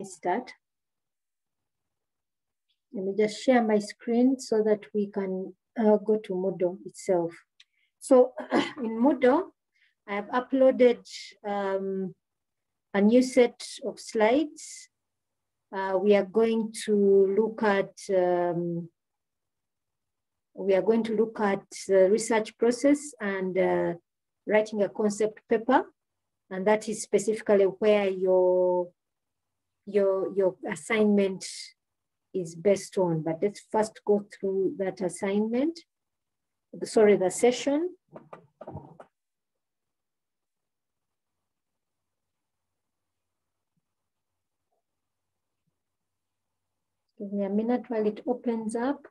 Start. Let me just share my screen so that we can go to Moodle itself. So in Moodle, I have uploaded a new set of slides. We are going to look at the research process and writing a concept paper, and that is specifically where your assignment is based on. But let's first go through that assignment. Sorry, the session. Give me a minute while it opens up.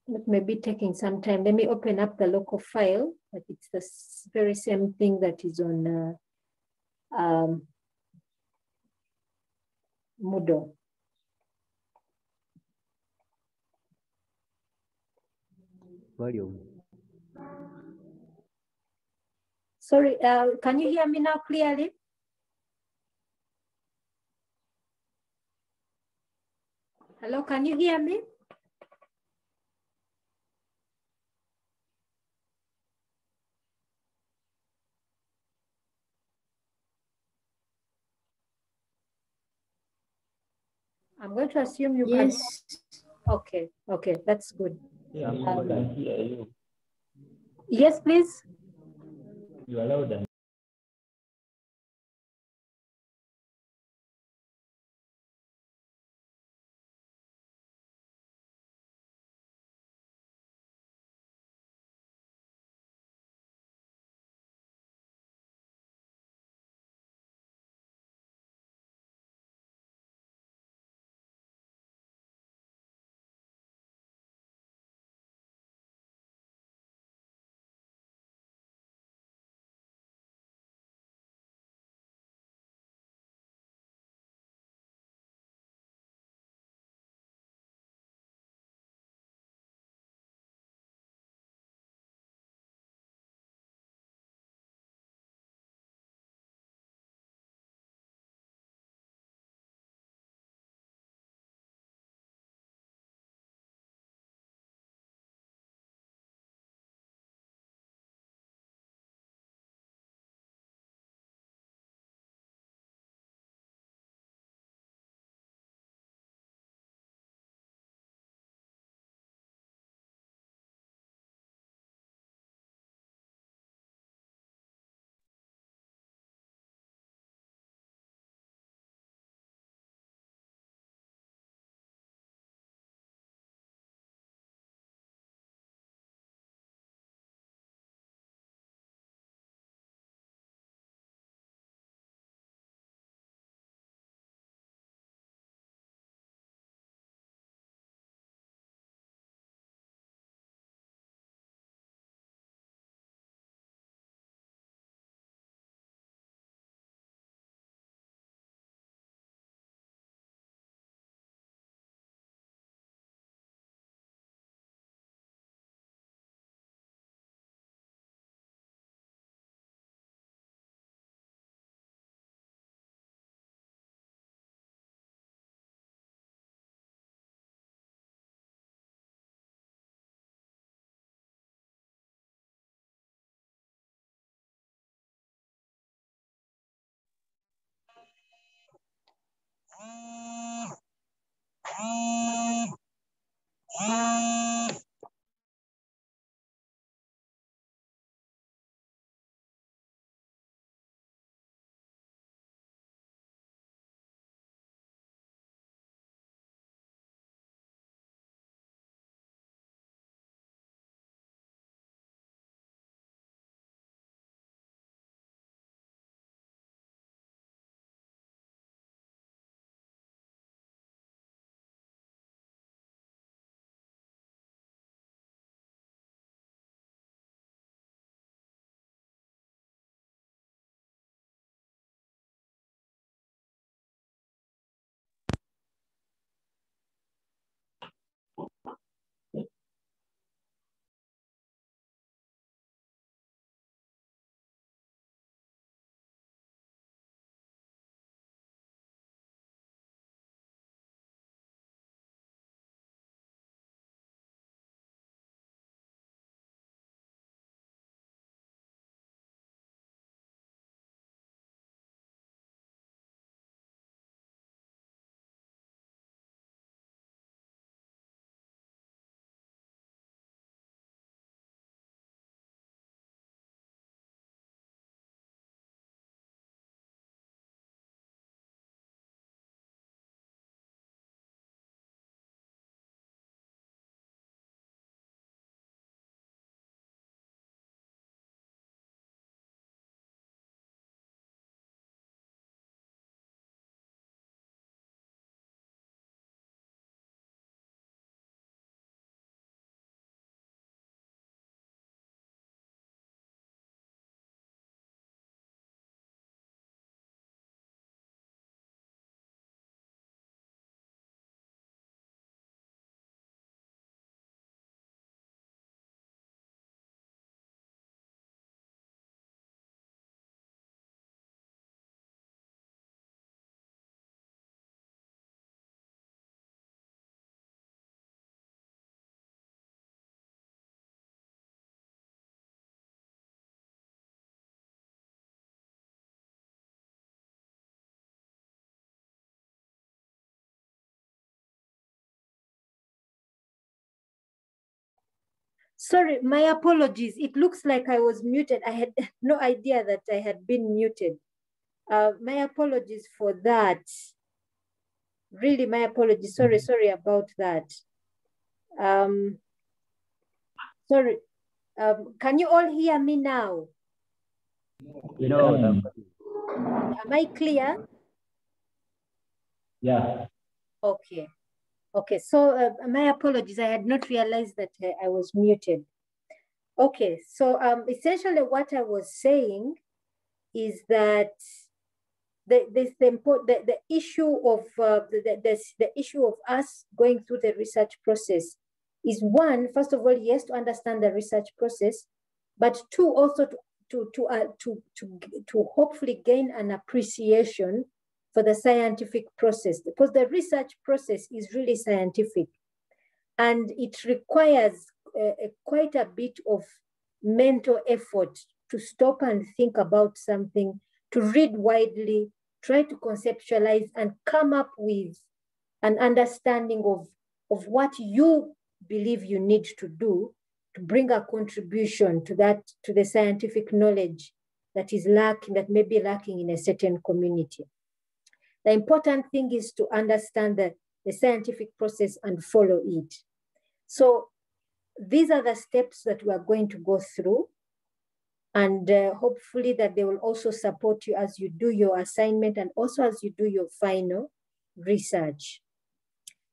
It may be taking some time. Let me open up the local file, but it's the very same thing that is on Moodle. Volume. Sorry, can you hear me now clearly? Hello, can you hear me? I'm going to assume you can. Okay, okay, that's good. Yeah, I can hear you. Yes, please. You allow them. Sorry, my apologies. It looks like I was muted. I had no idea that I had been muted. My apologies for that. Really, my apologies. Sorry about that. Sorry. Can you all hear me now? No, Am I clear? yeah. Okay. Okay, so my apologies. I had not realized that I was muted. Okay, so essentially what I was saying is that the issue of the issue of us going through the research process is one, first of all, yes, to understand the research process, but two, also to hopefully gain an appreciation for the scientific process, because the research process is really scientific and it requires quite a bit of mental effort to stop and think about something, to read widely, try to conceptualize and come up with an understanding of what you believe you need to do to bring a contribution to that, to the scientific knowledge that is lacking, that may be lacking in a certain community. The important thing is to understand the scientific process and follow it. So these are the steps that we are going to go through, and hopefully that they will also support you as you do your assignment and also as you do your final research.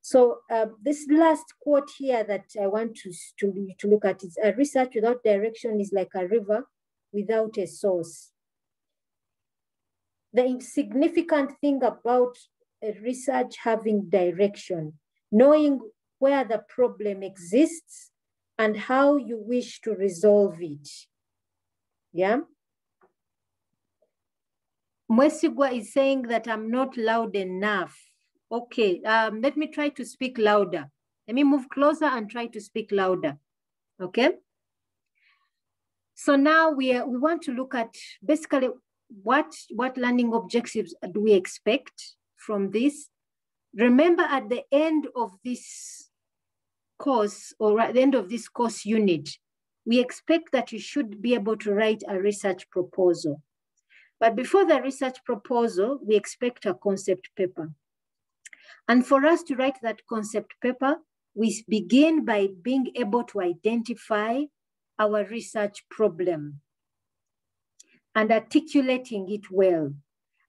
So this last quote here that I want to look at is, a research without direction is like a river without a source. The significant thing about a research having direction, knowing where the problem exists and how you wish to resolve it. Yeah. Mwesigwa is saying that I'm not loud enough. Okay, let me try to speak louder. Let me move closer and try to speak louder. Okay. So now we want to look at basically what learning objectives do we expect from this. Remember, at the end of this course, or at the end of this course unit, we expect that you should be able to write a research proposal. But before the research proposal, we expect a concept paper. And for us to write that concept paper, we begin by being able to identify our research problem and articulating it well.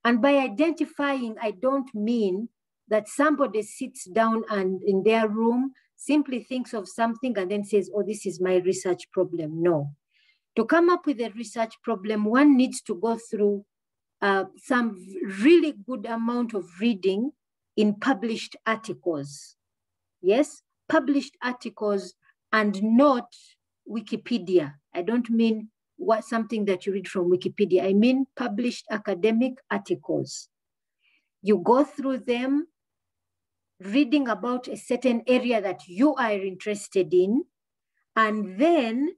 And by identifying, I don't mean that somebody sits down and in their room simply thinks of something and then says, oh, this is my research problem. No. To come up with a research problem, one needs to go through some really good amount of reading in published articles. Yes, published articles and not Wikipedia. I don't mean something that you read from Wikipedia. I mean published academic articles. You go through them, reading about a certain area that you are interested in, and then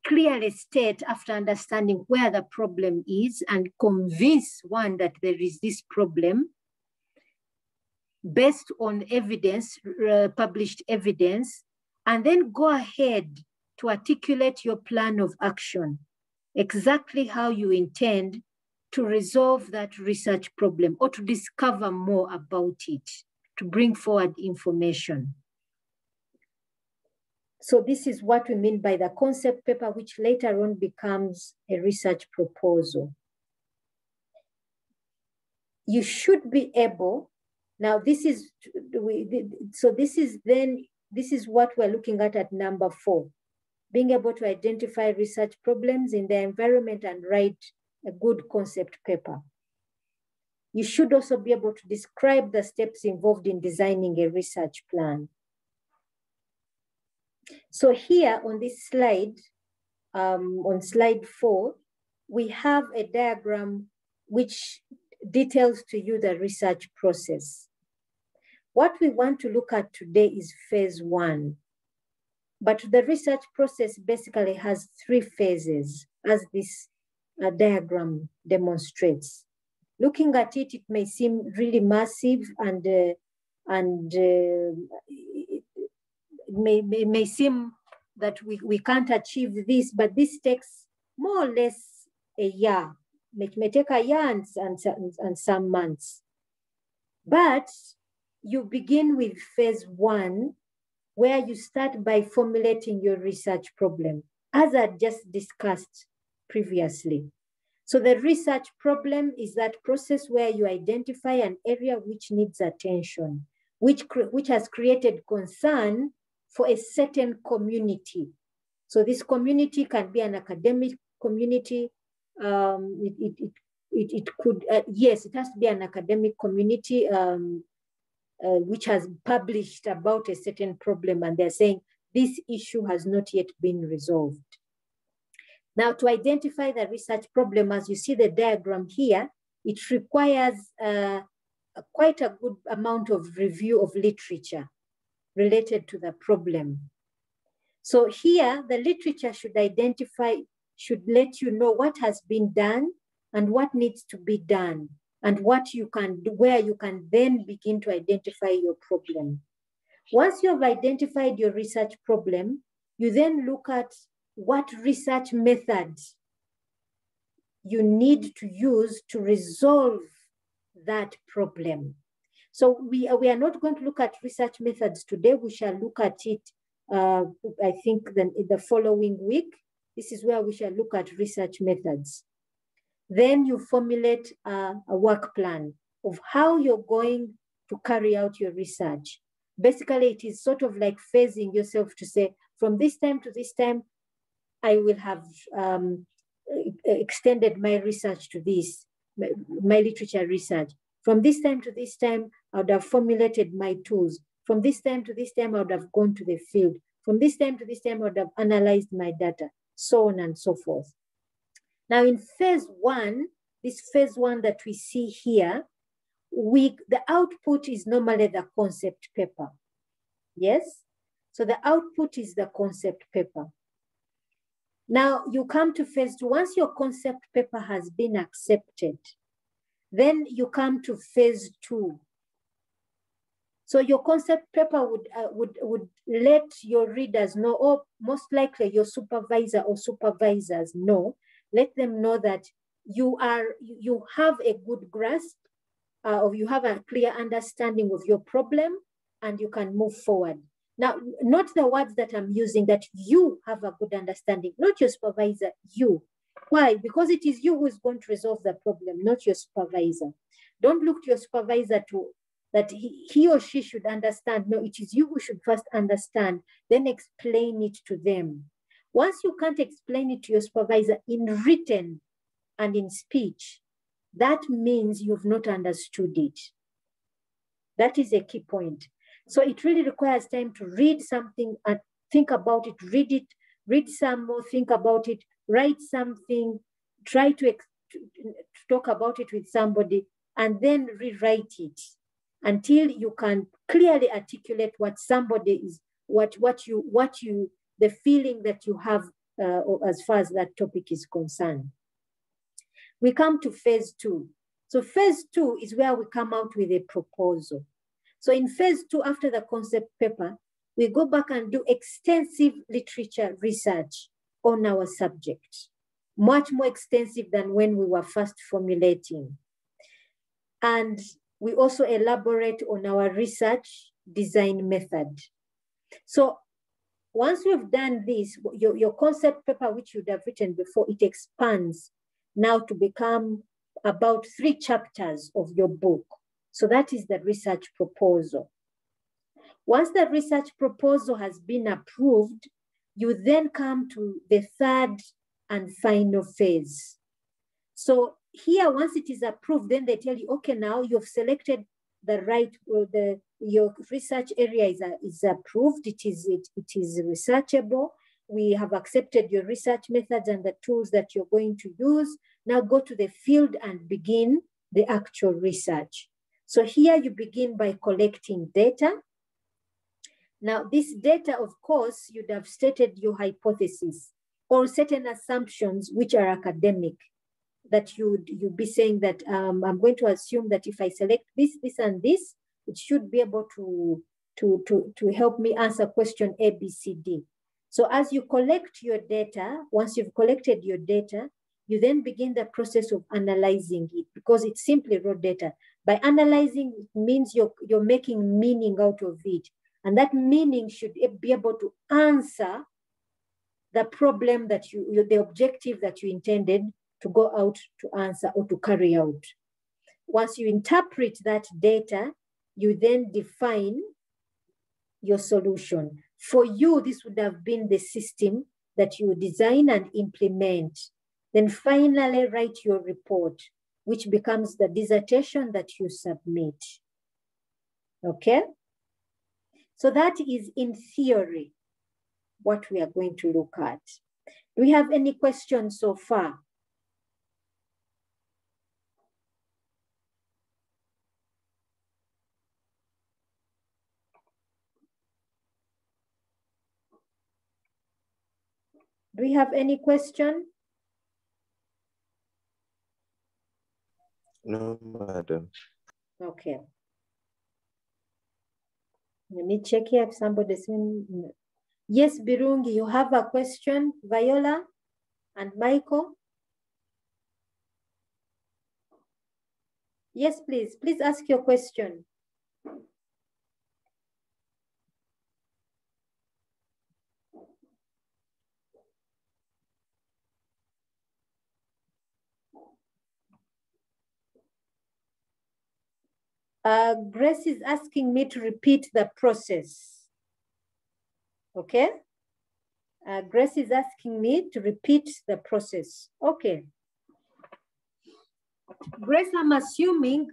clearly state, after understanding where the problem is, and convince one that there is this problem based on evidence, published evidence, and then go ahead to articulate your plan of action, exactly how you intend to resolve that research problem or to discover more about it, to bring forward information. So this is what we mean by the concept paper, which later on becomes a research proposal. You should be able, now this is what we're looking at number 4, being able to identify research problems in the environment and write a good concept paper. You should also be able to describe the steps involved in designing a research plan. So here on this slide, on slide 4, we have a diagram which details to you the research process. What we want to look at today is phase 1. But the research process basically has 3 phases, as this diagram demonstrates. Looking at it, it may seem really massive and it may seem that we can't achieve this, but this takes more or less a year. It may take a year and some months. But you begin with phase 1, where you start by formulating your research problem, as I just discussed previously. So the research problem is that process where you identify an area which needs attention, which has created concern for a certain community. So this community can be an academic community. It could, yes, it has to be an academic community which has published about a certain problem, and they're saying this issue has not yet been resolved. Now, to identify the research problem, as you see the diagram here, it requires quite a good amount of review of literature related to the problem. So here, the literature should let you know what has been done and what needs to be done, and what you can do, where you can then begin to identify your problem. Once you have identified your research problem, you then look at what research methods you need to use to resolve that problem. So we are not going to look at research methods today. We shall look at it, I think, the following week. This is where we shall look at research methods. Then you formulate a work plan of how you're going to carry out your research. Basically, it is sort of like phasing yourself to say, from this time to this time, I will have extended my research to this, my literature research. From this time to this time, I would have formulated my tools. From this time to this time, I would have gone to the field. From this time to this time, I would have analyzed my data, so on and so forth. Now in phase 1, this phase 1 that we see here, the output is normally the concept paper. Yes? So the output is the concept paper. Now you come to phase 2. Once your concept paper has been accepted, then you come to phase 2. So your concept paper would let your readers know, or most likely your supervisor or supervisors know, let them know that you have a good grasp, or you have a clear understanding of your problem, and you can move forward. Now, not the words that I'm using, that you have a good understanding, not your supervisor, you. Why? Because it is you who is going to resolve the problem, not your supervisor. Don't look to your supervisor that he or she should understand. No, it is you who should first understand, then explain it to them. Once you can't explain it to your supervisor in written and in speech, that means you've not understood it. That is a key point. So it really requires time to read something and think about it, read some more, think about it, write something, try to talk about it with somebody, and then rewrite it until you can clearly articulate what somebody is, the feeling that you have as far as that topic is concerned. We come to phase 2. So phase 2 is where we come out with a proposal. So in phase 2, after the concept paper, we go back and do extensive literature research on our subject, much more extensive than when we were first formulating. And we also elaborate on our research design method. So once we've done this, your concept paper, which you'd have written before, it expands now to become about 3 chapters of your book. So that is the research proposal. Once the research proposal has been approved, you then come to the 3rd and final phase. So here, once it is approved, then they tell you, okay, now you've selected the right, your research area is approved, it is researchable. We have accepted your research methods and the tools that you're going to use. Now go to the field and begin the actual research. So here you begin by collecting data. Now this data, of course, you'd have stated your hypothesis or certain assumptions which are academic, that you'd be saying that I'm going to assume that if I select this, this, and this, it should be able to help me answer question A, B, C, D. So as you collect your data, once you've collected your data, you then begin the process of analyzing it because it's simply raw data. By analyzing, it means you're making meaning out of it. And that meaning should be able to answer the problem that the objective that you intended to go out to answer or to carry out. Once you interpret that data, you then define your solution. For you, this would have been the system that you design and implement. Then finally write your report, which becomes the dissertation that you submit. Okay? So that is in theory what we are going to look at. Do we have any questions so far? Do we have any question? No, madam. Okay. Let me check here if somebody's in. Yes, Birungi, you have a question, Viola and Michael? Yes, please. Please ask your question. Grace is asking me to repeat the process. Okay? Grace is asking me to repeat the process. Okay. Grace, I'm assuming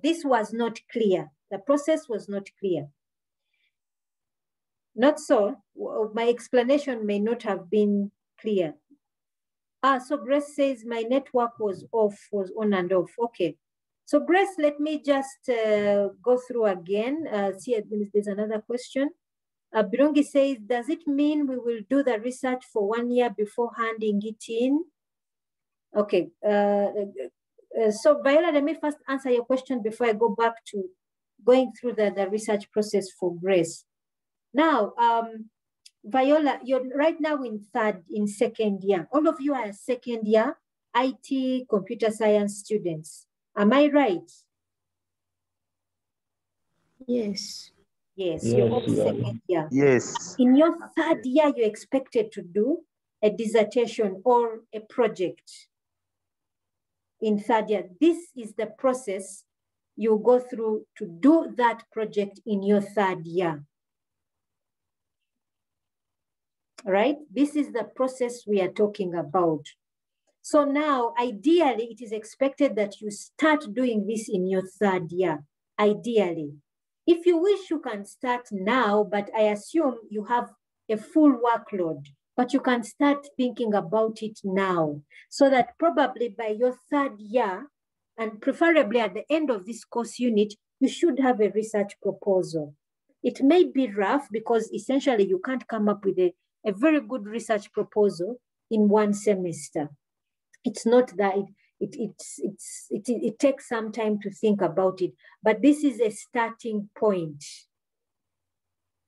this was not clear. The process was not clear. Not so. My explanation may not have been clear. So Grace says my network was off, was on and off. Okay. So Grace, let me just go through again. See, there's another question. Birungi says, does it mean we will do the research for 1 year before handing it in? Okay. So Viola, let me first answer your question before I go back to going through the research process for Grace. Now, Viola, you're right now in second year. All of you are second year IT computer science students. Am I right? Yes. Yes, you're all second year. Yes. In your third year, you're expected to do a dissertation or a project. In third year, this is the process you go through to do that project in your third year. Right? This is the process we are talking about. So now, ideally, it is expected that you start doing this in your third year, ideally. If you wish, you can start now, but I assume you have a full workload, but you can start thinking about it now, so that probably by your third year, and preferably at the end of this course unit, you should have a research proposal. It may be rough because essentially you can't come up with a very good research proposal in one semester. It's not that it takes some time to think about it, but this is a starting point.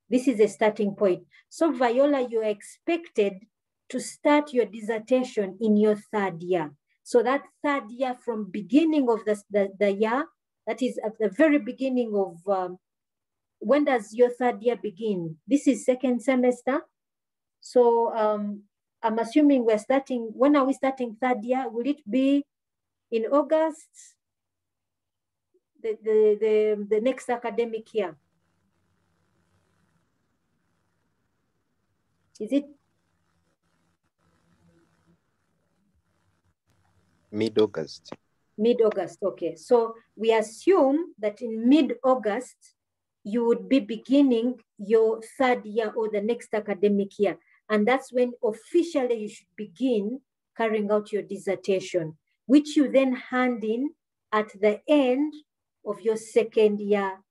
This is a starting point. So Viola, you're expected to start your dissertation in your third year. So that third year from beginning of the year, that is at the very beginning of, when does your third year begin? This is second semester. So I'm assuming we're starting, when are we starting third year? Will it be in August, the next academic year? Is it? Mid-August. Mid-August, okay. So we assume that in mid-August, you would be beginning your third year or the next academic year. And that's when officially you should begin carrying out your dissertation, which you then hand in at the end of your second year,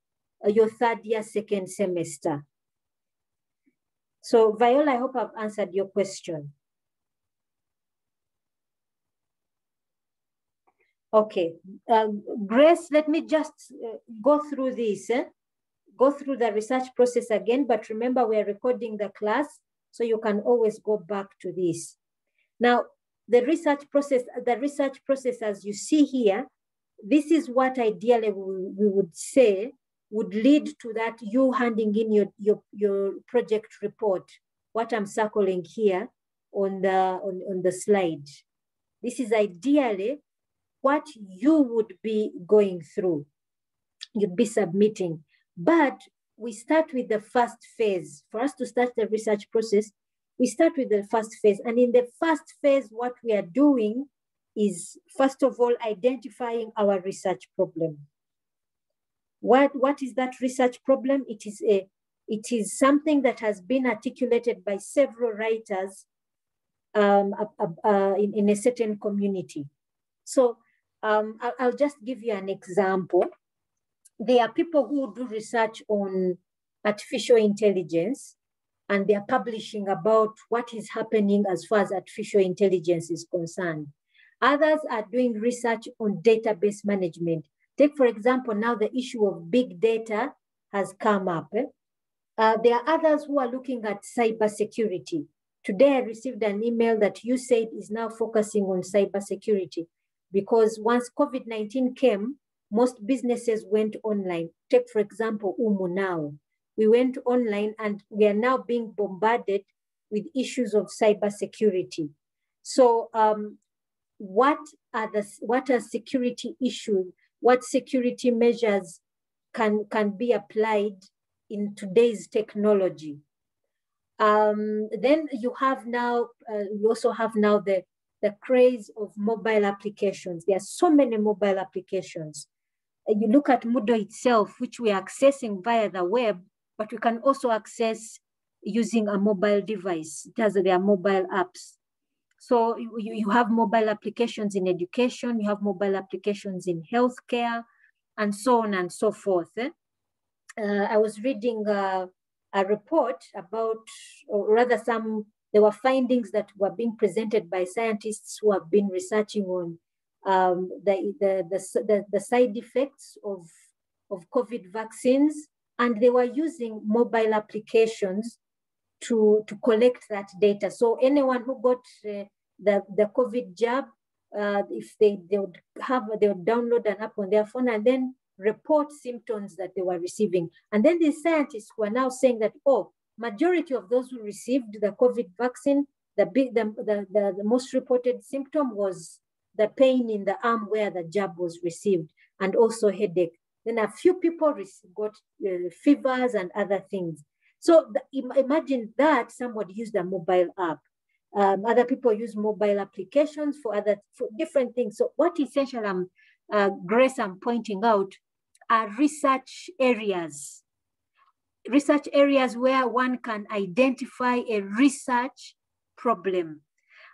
your third year, second semester. So Viola, I hope I've answered your question. Okay, Grace, let me just go through this, go through the research process again, but remember we are recording the class. So you can always go back to this. Now, the research process, as you see here, this is what ideally we would say would lead to that you handing in your project report, what I'm circling here on the slide. This is ideally what you would be going through, you'd be submitting. But we start with the first phase. For us to start the research process, we start with the first phase. And in the first phase, what we are doing is, first of all, identifying our research problem. What is that research problem? It is something that has been articulated by several writers in a certain community. So I'll just give you an example. There are people who do research on artificial intelligence, and they are publishing about what is happening as far as artificial intelligence is concerned. Others are doing research on database management. Take, for example, now the issue of big data has come up. There are others who are looking at cybersecurity. Today, I received an email that USAID is now focusing on cybersecurity because once COVID-19 came, most businesses went online. Take, for example, Umu now. We went online and we are now being bombarded with issues of cybersecurity. So what are security issues? What security measures can be applied in today's technology? Then you have now, you also have now the craze of mobile applications. There are so many mobile applications. You look at Moodle itself, which we are accessing via the web, but we can also access using a mobile device. There are mobile apps. So you have mobile applications in education, you have mobile applications in healthcare, and so on and so forth. I was reading a report about, or rather there were findings that were being presented by scientists who have been researching on the side effects of COVID vaccines, and they were using mobile applications to collect that data. So anyone who got the COVID jab, if they would download an app on their phone and then report symptoms that they were receiving. And then the scientists were now saying that, majority of those who received the COVID vaccine, the most reported symptom was the pain in the arm where the jab was received, and also headache. Then a few people got fevers and other things. So imagine that somebody used a mobile app. Other people use mobile applications for different things. So what essentially Grace, I'm pointing out are research areas where one can identify a research problem.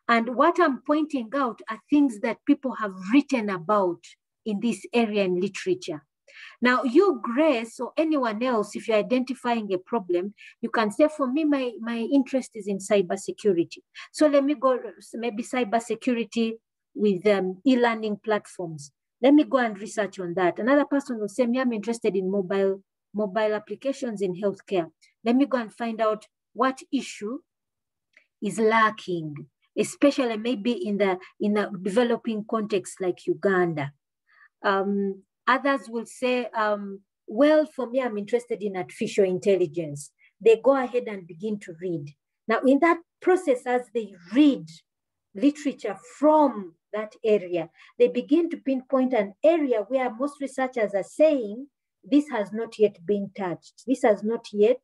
And what I'm pointing out are things that people have written about in this area in literature. Now, you, Grace, or anyone else, if you're identifying a problem, you can say, for me, my interest is in cybersecurity. So let me go, maybe cybersecurity with e-learning platforms. Let me go and research on that. Another person will say, me, I'm interested in mobile applications in healthcare. Let me go and find out what issue is lacking, especially maybe in a developing context like Uganda. Others will say, well, for me, I'm interested in artificial intelligence. They go ahead and begin to read. Now, in that process, as they read literature from that area, they begin to pinpoint an area where most researchers are saying, this has not yet been touched. This has not yet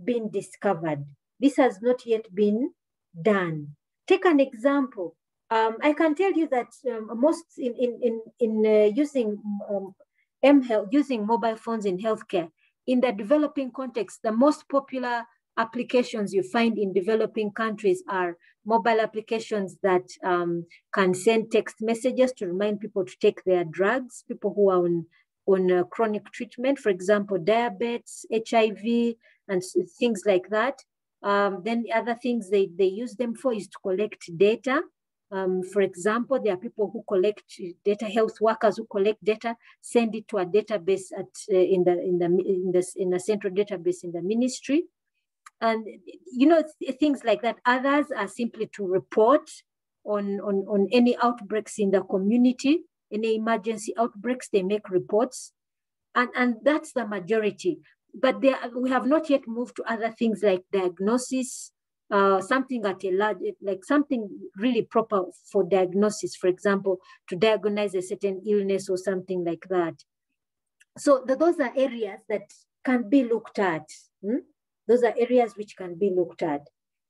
been discovered. This has not yet been done. Take an example. I can tell you that most using mHealth, using mobile phones in healthcare, in the developing context, the most popular applications you find in developing countries are mobile applications that can send text messages to remind people to take their drugs, people who are on chronic treatment, for example, diabetes, HIV, and things like that. Then the other things they use them for is to collect data. For example, there are people who collect data, health workers who collect data, send it to a database in a central database in the ministry. And, you know, things like that. Others are simply to report on any outbreaks in the community, any emergency outbreaks, they make reports. And that's the majority. But we have not yet moved to other things like diagnosis, something at a large, like something really proper for diagnosis, for example, to diagnose a certain illness or something like that. So those are areas that can be looked at. Those are areas which can be looked at.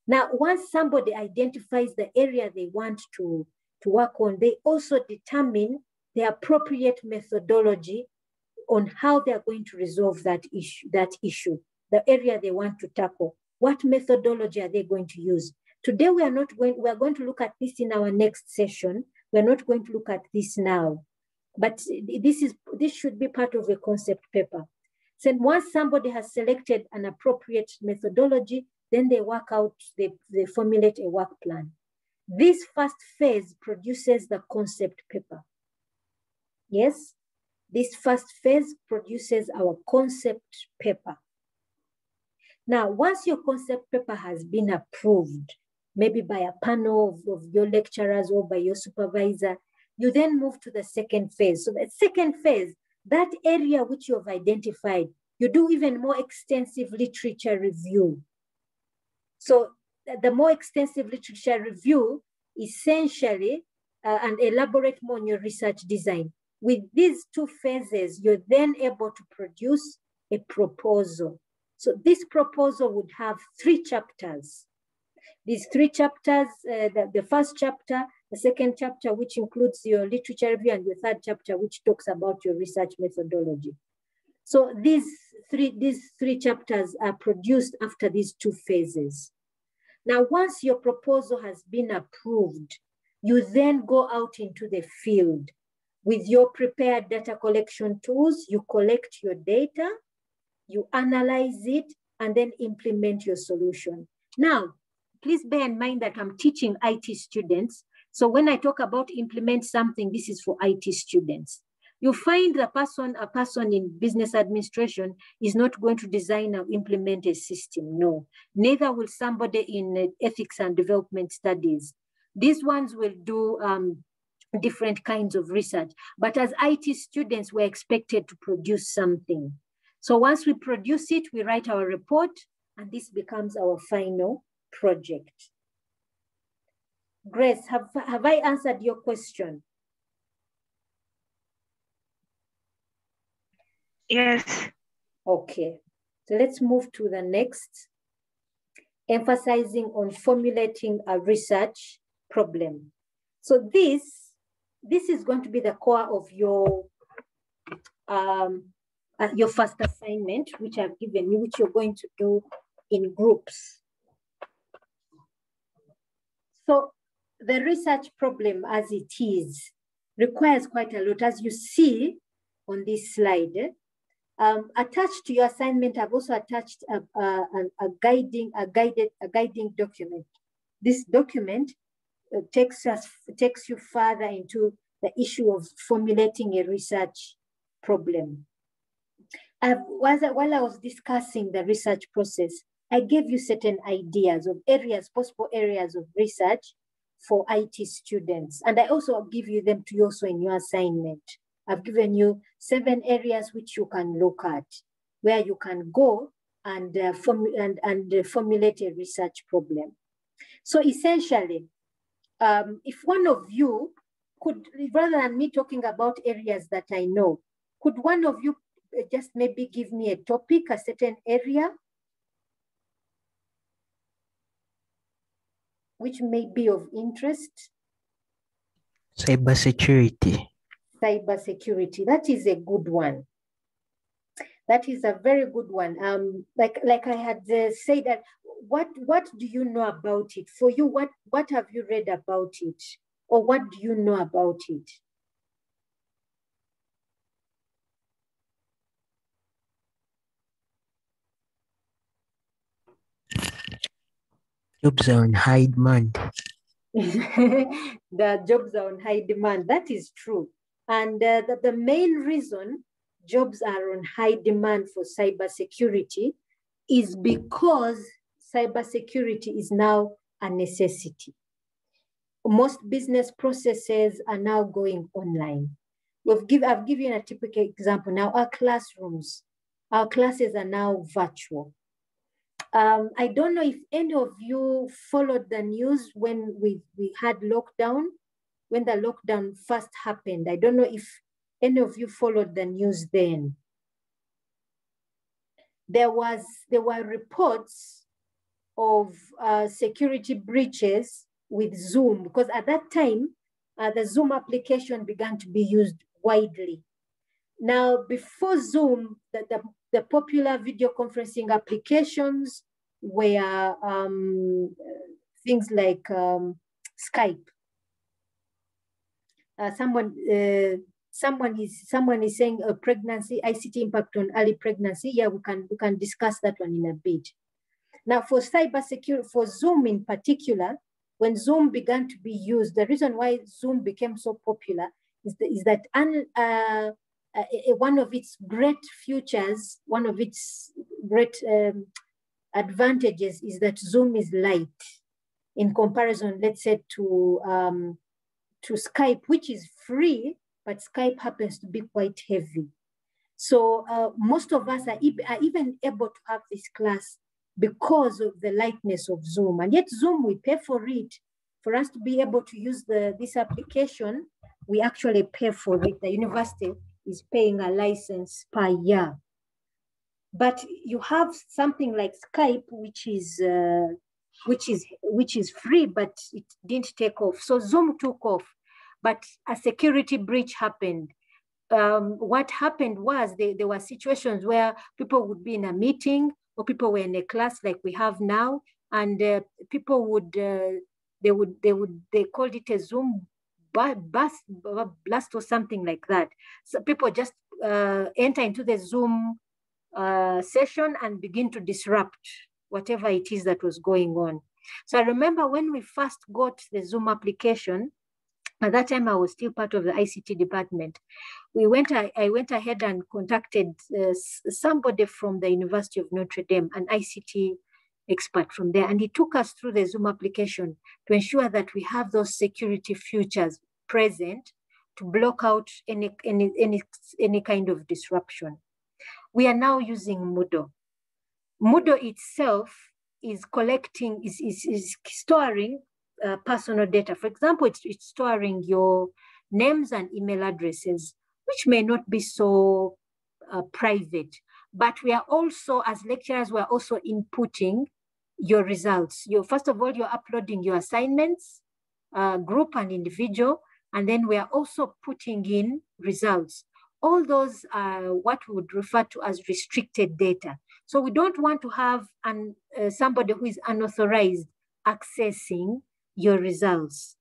Now, once somebody identifies the area they want to work on, they also determine the appropriate methodology on how they're going to resolve that issue, the area they want to tackle. What methodology are they going to use? Today, we are going to look at this in our next session. We're not going to look at this now, but this should be part of a concept paper. So once somebody has selected an appropriate methodology, then they work out, they formulate a work plan. This first phase produces the concept paper. Yes, this first phase produces our concept paper. Now, once your concept paper has been approved, maybe by a panel of your lecturers or by your supervisor, you then move to the second phase. So the second phase, that area which you have identified, you do even more extensive literature review. So the more extensive literature review, essentially, and elaborate more on your research design. With these two phases, you're then able to produce a proposal. So this proposal would have 3 chapters. These 3 chapters, the first chapter, the second chapter, which includes your literature review, and the third chapter, which talks about your research methodology. So these three chapters are produced after these 2 phases. Now, once your proposal has been approved, you then go out into the field. With your prepared data collection tools, you collect your data, you analyze it, and then implement your solution. Now, please bear in mind that I'm teaching IT students. So when I talk about implement something, this is for IT students. You find a person in business administration is not going to design or implement a system, no. Neither will somebody in ethics and development studies. These ones will do different kinds of research. But as IT students, we're expected to produce something. So once we produce it, we write our report, and this becomes our final project. Grace, have I answered your question? Yes. Okay, so let's move to the next, emphasizing on formulating a research problem. So this is going to be the core of your first assignment, which I've given you, which you're going to do in groups. So the research problem as it is requires quite a lot, as you see on this slide. Attached to your assignment, I've also attached a guiding document. This document takes you further into the issue of formulating a research problem. While I was discussing the research process, I gave you certain ideas of possible areas of research for IT students. And I also give you them to you also in your assignment. I've given you 7 areas which you can look at, where you can go and formulate a research problem. So essentially, if one of you could, rather than me talking about areas that I know, could one of you just maybe give me a topic, a certain area, which may be of interest? Cybersecurity. Cybersecurity, that is a good one. That is a very good one. Like I had said, that what do you know about it? For you, what have you read about it? Or what do you know about it? Jobs are on high demand. The jobs are on high demand. That is true. And the main reason jobs are on high demand for cybersecurity is because cybersecurity is now a necessity. Most business processes are now going online. I've given you a typical example. Now our classrooms, our classes are now virtual. I don't know if any of you followed the news when we had lockdown, when the lockdown first happened. I don't know if any of you followed the news then. There were reports of security breaches with Zoom, because at that time, the Zoom application began to be used widely. Now, before Zoom, the popular video conferencing applications were things like Skype. Someone is saying a pregnancy, ICT impact on early pregnancy. Yeah, we can discuss that one in a bit. Now, for cybersecurity, for Zoom in particular, when Zoom began to be used, the reason why Zoom became so popular is that one of its great features, one of its great advantages is that Zoom is light in comparison, let's say, to Skype, which is free, but Skype happens to be quite heavy. So most of us are even able to have this class because of the lightness of Zoom. And yet Zoom, we pay for it. For us to be able to use this application, we actually pay for it. The university is paying a license per year. But you have something like Skype, which is free, but it didn't take off. So Zoom took off, but a security breach happened. What happened was there were situations where people would be in a meeting or people were in a class like we have now, and people would they called it a Zoom blast or something like that. So people just enter into the Zoom session and begin to disrupt whatever it is that was going on. So I remember when we first got the Zoom application, at that time I was still part of the ICT department. I went ahead and contacted somebody from the University of Notre Dame, an ICT expert from there, and he took us through the Zoom application to ensure that we have those security features present to block out any kind of disruption. We are now using Moodle. Moodle itself is collecting, is storing personal data. For example, it's storing your names and email addresses, which may not be so private, but we are also, as lecturers, we're also inputting your results. First of all, you're uploading your assignments, group and individual, and then we are also putting in results. All those are what we would refer to as restricted data. So we don't want to have somebody who is unauthorized accessing your results.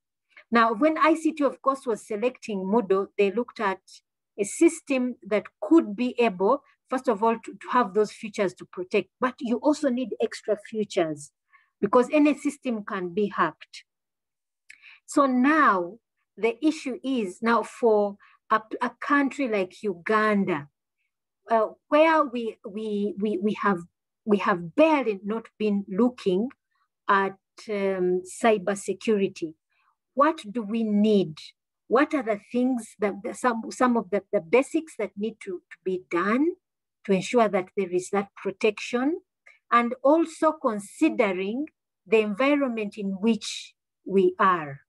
Now, when ICT, of course, was selecting Moodle, they looked at a system that could be able, first of all, to have those features to protect, but you also need extra features because any system can be hacked. So now the issue is now for a country like Uganda, where we have barely not been looking at cybersecurity. What do we need? What are the things that some of the basics that need to be done to ensure that there is that protection, and also considering the environment in which we are.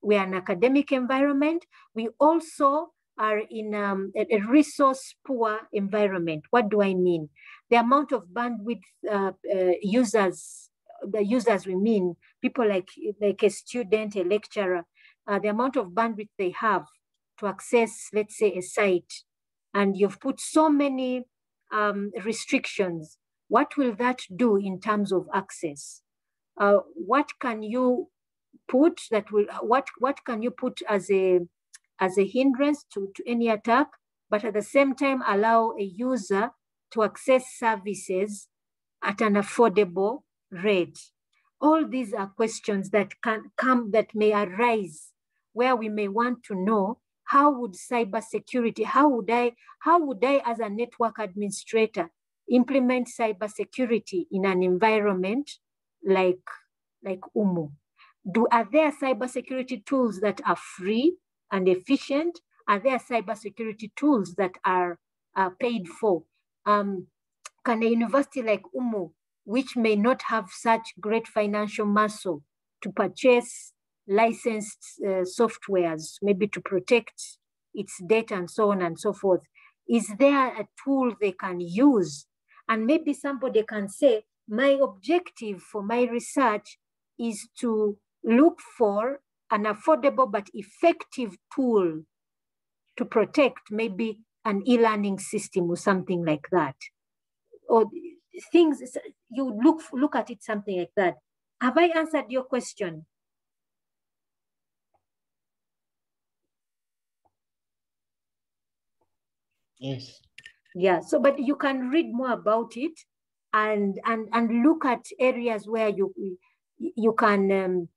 We are an academic environment. We also are in a resource-poor environment. What do I mean? The amount of bandwidth users we mean, people like a student, a lecturer, the amount of bandwidth they have to access, let's say, a site, and you've put so many restrictions. What will that do in terms of access? What can you put that will, what can you put as a hindrance to any attack, but at the same time allow a user to access services at an affordable rate? All these are questions that that may arise where we may want to know, how would cybersecurity, how would I as a network administrator implement cybersecurity in an environment like UMU? Are there cybersecurity tools that are free and efficient? Are there cybersecurity tools that are paid for? Can a university like UMU, which may not have such great financial muscle to purchase licensed softwares, maybe to protect its data and so on and so forth, is there a tool they can use? And maybe somebody can say, my objective for my research is to look for an affordable but effective tool to protect maybe an e-learning system or something like that. Or things, you look at it something like that. Have I answered your question? Yes. Yeah, so but you can read more about it and look at areas where you can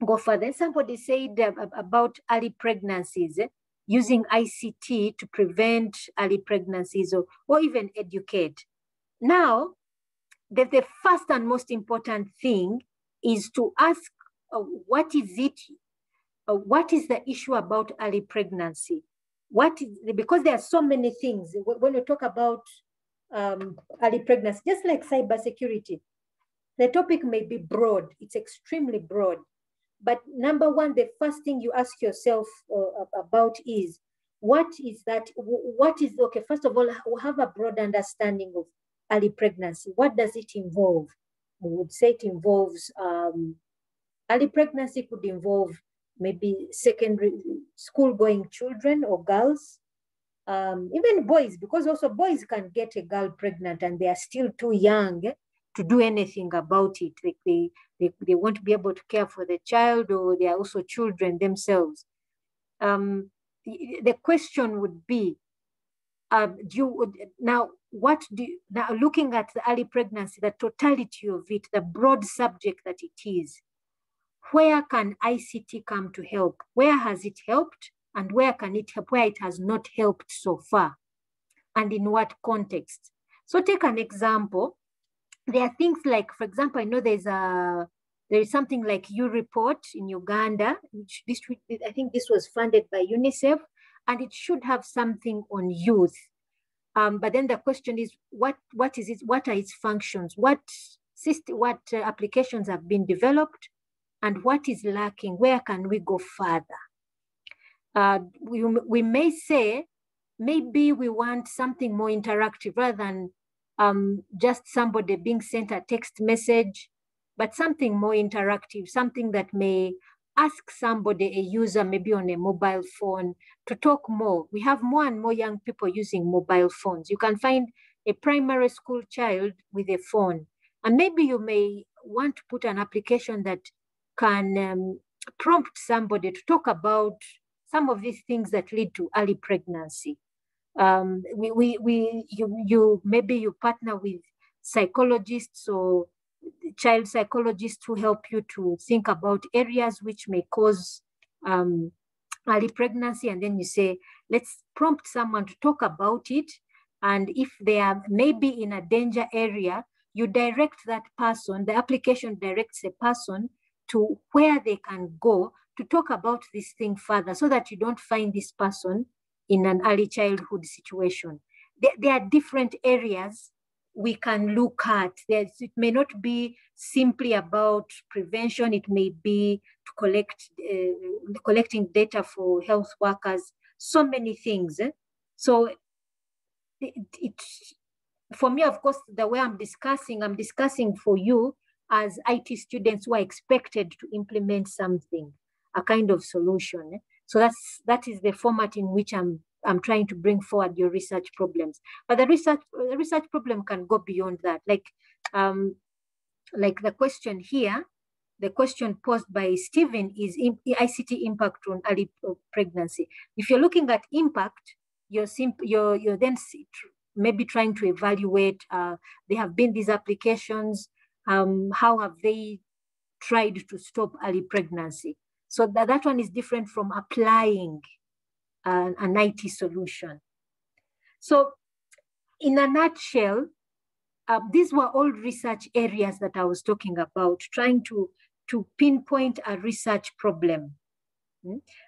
go further. Somebody said about early pregnancies, using ICT to prevent early pregnancies or even educate. Now, the first and most important thing is to ask what is the issue about early pregnancy? Because there are so many things when we talk about early pregnancy, just like cybersecurity, the topic may be broad, it's extremely broad. But number one, the first thing you ask yourself about is, what is, okay, first of all, have a broad understanding of early pregnancy. What does it involve? We would say it involves, early pregnancy could involve maybe secondary school-going children or girls, even boys, because also boys can get a girl pregnant and they are still too young to do anything about it. Like they won't be able to care for the child, or they are also children themselves. The question would be, now looking at the early pregnancy, the totality of it, the broad subject that it is, where can ICT come to help? Where has it helped? And where can it help, where it has not helped so far? And in what context? So take an example. There are things like, for example, I know there is something like U-Report in Uganda, which I think this was funded by UNICEF, and it should have something on youth. But then the question is, what is it? What are its functions? What applications have been developed, and what is lacking? Where can we go further? We may say, maybe we want something more interactive rather than just somebody being sent a text message, but something more interactive, something that may ask somebody, a user, maybe on a mobile phone, to talk more. We have more and more young people using mobile phones. You can find a primary school child with a phone, and maybe you may want to put an application that can prompt somebody to talk about some of these things that lead to early pregnancy. Maybe you partner with psychologists or child psychologists who help you to think about areas which may cause early pregnancy, and then you say, let's prompt someone to talk about it, and if they are maybe in a danger area, you direct that person, the application directs a person to where they can go to talk about this thing further, so that you don't find this person in an early childhood situation. There are different areas we can look at. It may not be simply about prevention. It may be to collecting data for health workers, so many things. So for me, of course, the way I'm discussing for you as IT students who are expected to implement something, a kind of solution. So that is the format in which I'm trying to bring forward your research problems. But the research problem can go beyond that. Like the question here, the question posed by Stephen is ICT impact on early pregnancy. If you're looking at impact, you're then maybe trying to evaluate, there have been these applications, how have they tried to stop early pregnancy? So that one is different from applying an IT solution. So in a nutshell, these were all research areas that I was talking about, trying to pinpoint a research problem.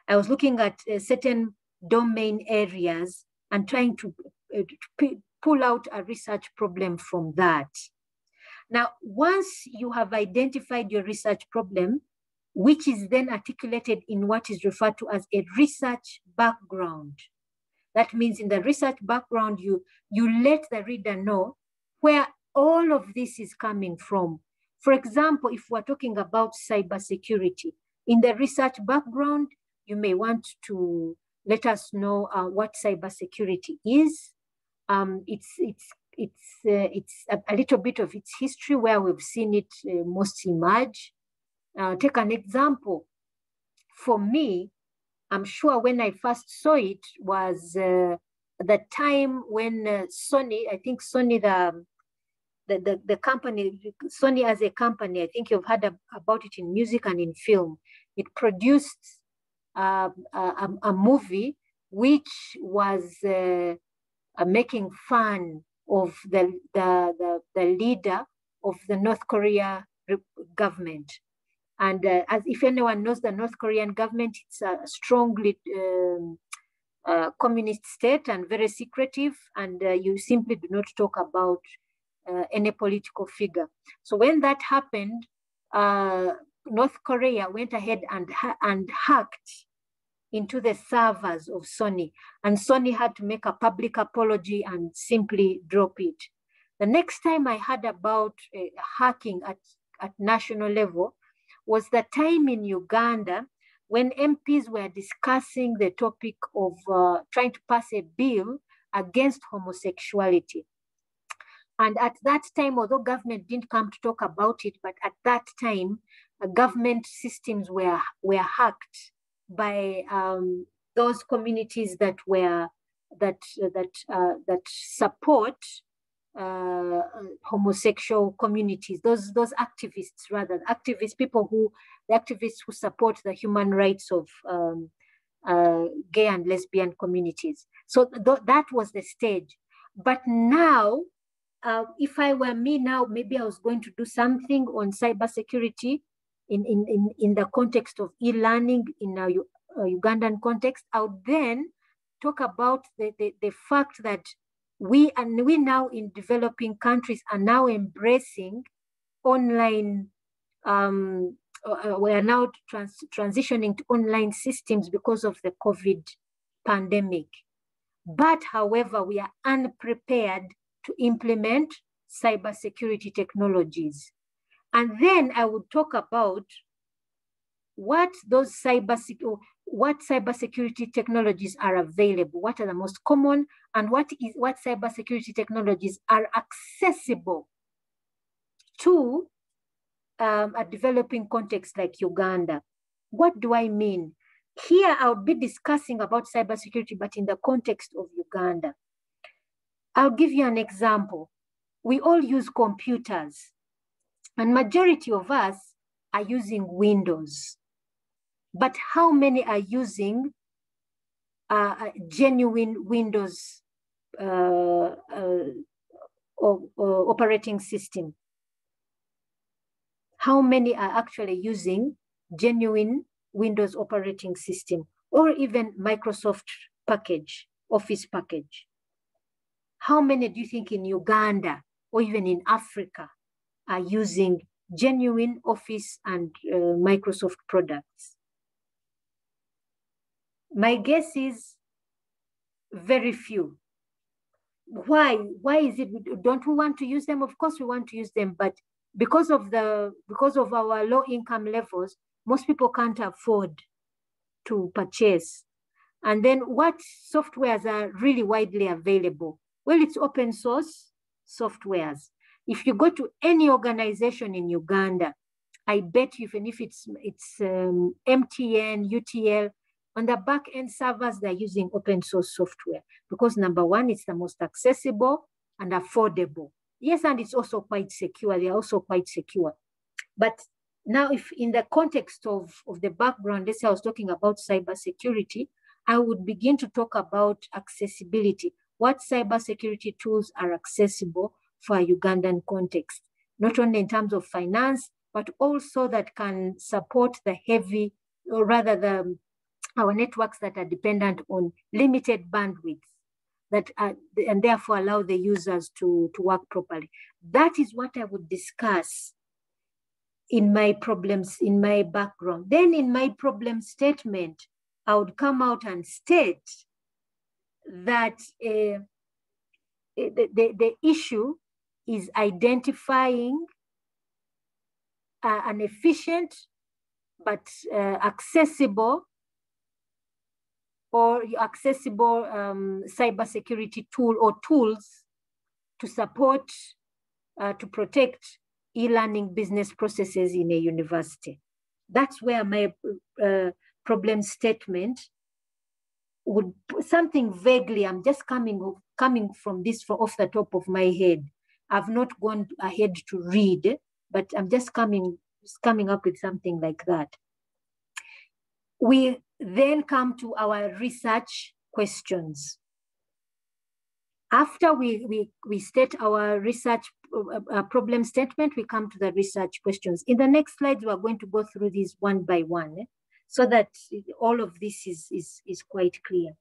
I was looking at certain domain areas and trying to pull out a research problem from that. Now, once you have identified your research problem, which is then articulated in what is referred to as a research background. That means in the research background, you let the reader know where all of this is coming from. For example, if we're talking about cybersecurity, in the research background, you may want to let us know what cybersecurity is. It's a little bit of its history, where we've seen it most emerge. Take an example. For me, I'm sure when I first saw it was the time when Sony, I think Sony, the company, Sony as a company, I think you've heard about it in music and in film. It produced a movie which was making fun of the leader of the North Korea government. And as if anyone knows the North Korean government, it's a strongly communist state and very secretive, and you simply do not talk about any political figure. So when that happened, North Korea went ahead and hacked into the servers of Sony, and Sony had to make a public apology and simply drop it. The next time I heard about hacking at national level was the time in Uganda when MPs were discussing the topic of trying to pass a bill against homosexuality. And at that time, although government didn't come to talk about it, but at that time, government systems were hacked by those communities that support homosexual communities, those activists, rather, the activists who support the human rights of gay and lesbian communities. So that was the stage. But now, if I were me now, maybe I was going to do something on cybersecurity in the context of e-learning in a Ugandan context. I would then talk about the fact that we now in developing countries are now embracing online, we are now transitioning to online systems because of the COVID pandemic. But however, we are unprepared to implement cybersecurity technologies. And then I would talk about what cybersecurity technologies are available, what are the most common, and what cybersecurity technologies are accessible to a developing context like Uganda. What do I mean? Here I'll be discussing about cybersecurity, but in the context of Uganda. I'll give you an example. We all use computers, and majority of us are using Windows. But how many are using genuine Windows operating system? How many are actually using genuine Windows operating system, or even Microsoft package, Office package? How many do you think in Uganda or even in Africa are using genuine Office and Microsoft products? My guess is very few. Why? Why is it? Don't we want to use them? Of course we want to use them, but because of our low income levels, most people can't afford to purchase. And then what softwares are really widely available? Well, it's open source softwares. If you go to any organization in Uganda, I bet you, even if it's MTN, UTL, on the back end servers, they're using open source software because number one, it's the most accessible and affordable. Yes, and it's also quite secure. They're also quite secure. But now, if in the context of the background, let's say I was talking about cybersecurity, I would begin to talk about accessibility. What cybersecurity tools are accessible? for a Ugandan context, not only in terms of finance, but also that can support the heavy, or rather our networks that are dependent on limited bandwidth, that are, and therefore allow the users to work properly. That is what I would discuss in my problems, in my background. Then in my problem statement, I would come out and state that the issue is identifying an efficient but accessible cybersecurity tool or tools to support, to protect e-learning business processes in a university. That's where my problem statement would, something vaguely, I'm just coming from this off the top of my head. I've not gone ahead to read, but I'm just coming up with something like that. We then come to our research questions. After we state our research problem statement, we come to the research questions. In the next slides, we are going to go through these one by one, so that all of this is quite clear.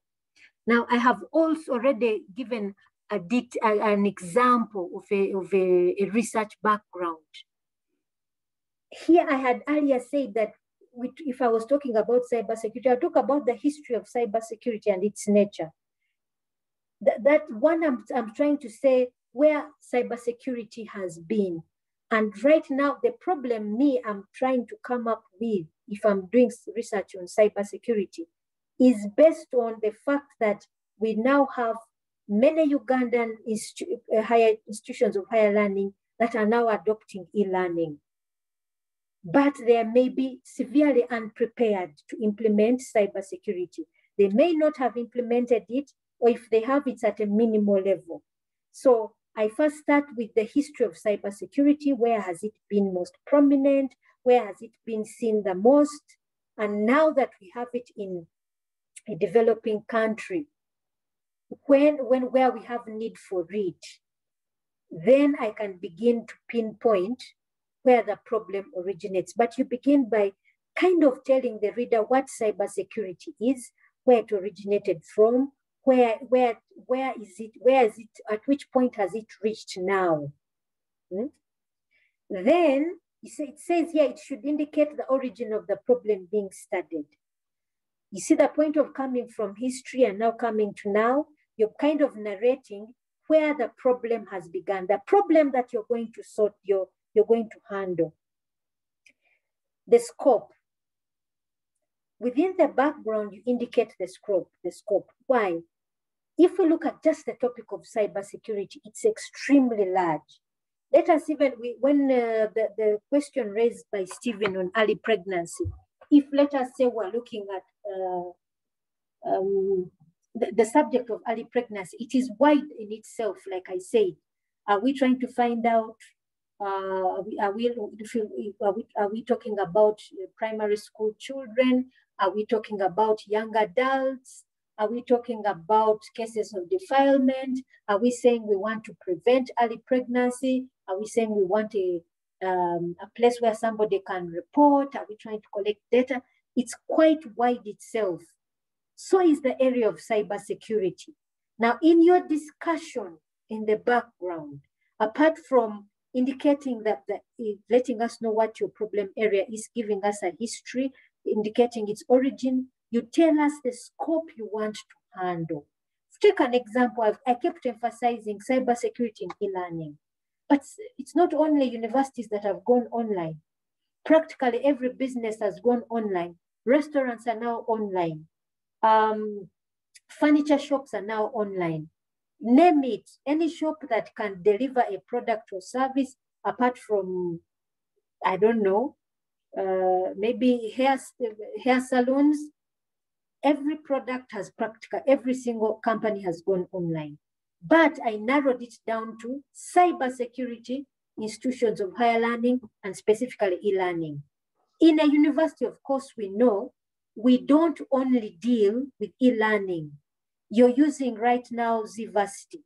Now, I have also already given an example of a research background. Here, I had earlier said that if I was talking about cybersecurity, I'll talk about the history of cybersecurity and its nature. That one I'm trying to say where cybersecurity has been. And right now, the problem I'm trying to come up with, if I'm doing research on cybersecurity, is based on the fact that we now have many Ugandan higher institutions of higher learning that are now adopting e-learning. But they may be severely unprepared to implement cybersecurity. They may not have implemented it, or if they have, it's at a minimal level. So I first start with the history of cybersecurity. Where has it been most prominent? Where has it been seen the most? And now that we have it in a developing country, where we have need for it, then I can begin to pinpoint where the problem originates. But you begin by kind of telling the reader what cybersecurity is, where it originated from, where is it, at which point has it reached now? Then it says here it should indicate the origin of the problem being studied. You see the point of coming from history and now coming to now, you're kind of narrating where the problem has begun, the problem that you're going to sort, you're going to handle. The scope. Within the background, you indicate the scope. Why? If we look at just the topic of cybersecurity, it's extremely large. Let us even, when the question raised by Stephen on early pregnancy, if let us say we're looking at the subject of early pregnancy, it is wide in itself, like I said. Are we trying to find out, are we talking about primary school children? Are we talking about young adults? Are we talking about cases of defilement? Are we saying we want to prevent early pregnancy? Are we saying we want a place where somebody can report? Are we trying to collect data? It's quite wide itself. So is the area of cybersecurity. Now, in your discussion in the background, apart from indicating that letting us know what your problem area is, giving us a history, indicating its origin, you tell us the scope you want to handle. Take an example. I kept emphasizing cybersecurity in e-learning, but it's not only universities that have gone online. Practically every business has gone online. Restaurants are now online. Furniture shops are now online. Name it, any shop that can deliver a product or service apart from, I don't know, maybe hair salons. Every product has every single company has gone online. But I narrowed it down to cybersecurity, institutions of higher learning, and specifically e-learning. In a university, of course, we know we don't only deal with e-learning. You're using right now BScIT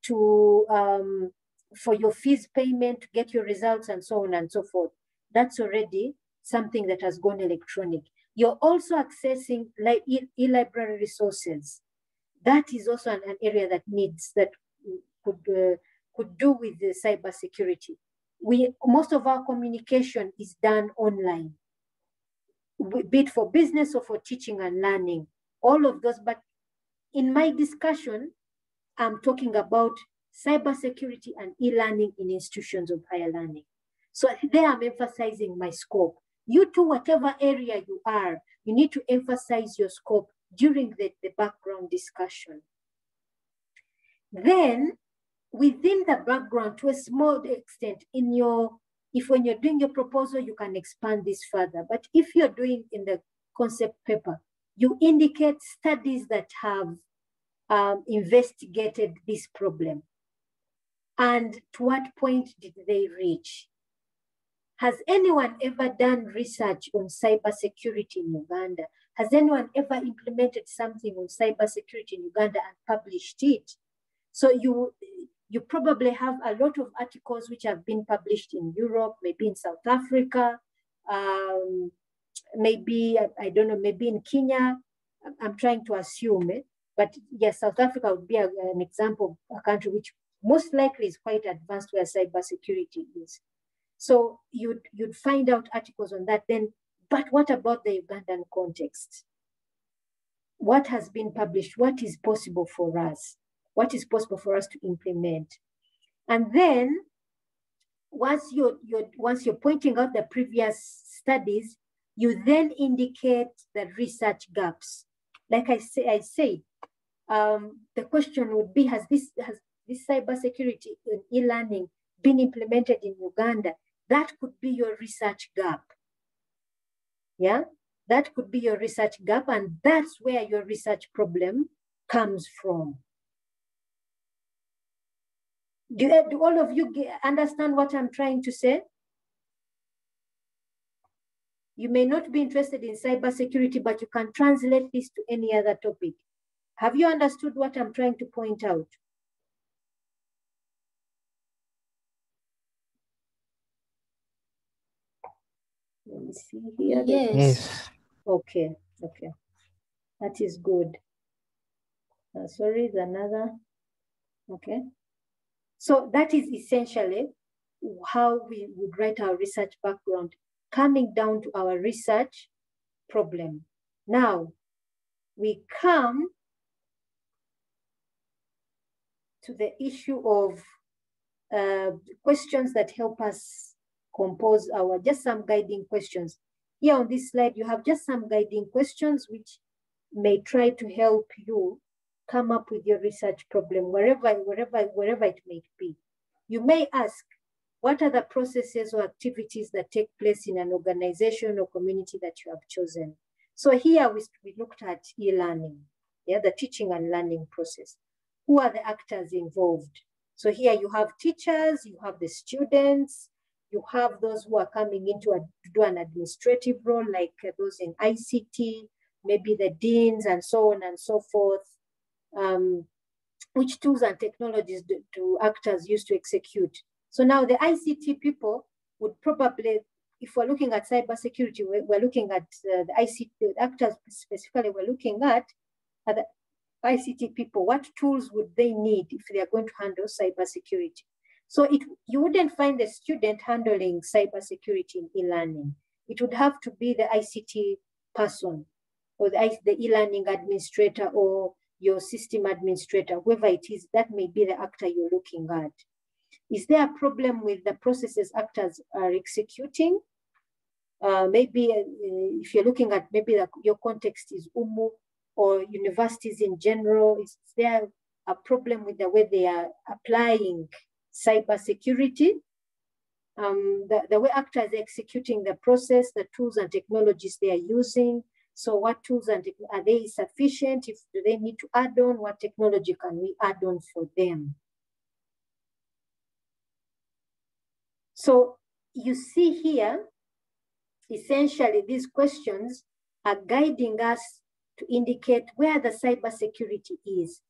to for your fees payment, to get your results and so on and so forth. That's already something that has gone electronic. You're also accessing e-library resources. That is also an area that could do with the cybersecurity. Most of our communication is done online, be it for business or for teaching and learning, all of those. But in my discussion, I'm talking about cybersecurity and e-learning in institutions of higher learning. So there I'm emphasizing my scope. You too, whatever area you are, you need to emphasize your scope during the background discussion. Then within the background, to a small extent, when you're doing your proposal, you can expand this further. But if you're doing in the concept paper, you indicate studies that have investigated this problem. And to what point did they reach? Has anyone ever done research on cybersecurity in Uganda? Has anyone ever implemented something on cybersecurity in Uganda and published it? So you probably have a lot of articles which have been published in Europe, maybe in South Africa, maybe, I don't know, maybe in Kenya. I'm trying to assume it. But yes, South Africa would be an example of a country which most likely is quite advanced where cybersecurity is. So you'd find out articles on that then. But what about the Ugandan context? What has been published? What is possible for us? What is possible for us to implement? And then once you're pointing out the previous studies, you then indicate the research gaps. Like I say, the question would be, has this cybersecurity in e-learning been implemented in Uganda? That could be your research gap. Yeah, that could be your research gap, and that's where your research problem comes from. Do all of you understand what I'm trying to say? You may not be interested in cybersecurity, but you can translate this to any other topic. Have you understood what I'm trying to point out? Let me see here. Yes. Okay. That is good. Sorry, there's another. Okay. So that is essentially how we would write our research background, coming down to our research problem. Now, we come to the issue of questions that help us compose just some guiding questions. Here on this slide, you have just some guiding questions which may try to help you come up with your research problem, wherever it may be. You may ask, what are the processes or activities that take place in an organization or community that you have chosen? So here we looked at e-learning, the teaching and learning process. Who are the actors involved? So here you have teachers, you have the students, you have those who are coming in to do an administrative role, like those in ICT, maybe the deans and so on and so forth. Which tools and technologies do actors use to execute? So now the ICT people would probably, if we're looking at cybersecurity, we're looking at the ICT actors specifically, we're looking at the ICT people. What tools would they need if they are going to handle cybersecurity? So you wouldn't find a student handling cybersecurity in e-learning. It would have to be the ICT person or the e-learning administrator or your system administrator, whoever it is, that may be the actor you're looking at. Is there a problem with the processes actors are executing? Maybe if you're looking at maybe your context is UMU or universities in general, is there a problem with the way they are applying cybersecurity? The way actors are executing the process, the tools and technologies they are using. So what tools are they sufficient? Do they need to add on? What technology can we add on for them? So you see here, essentially these questions are guiding us to indicate where the cybersecurity is.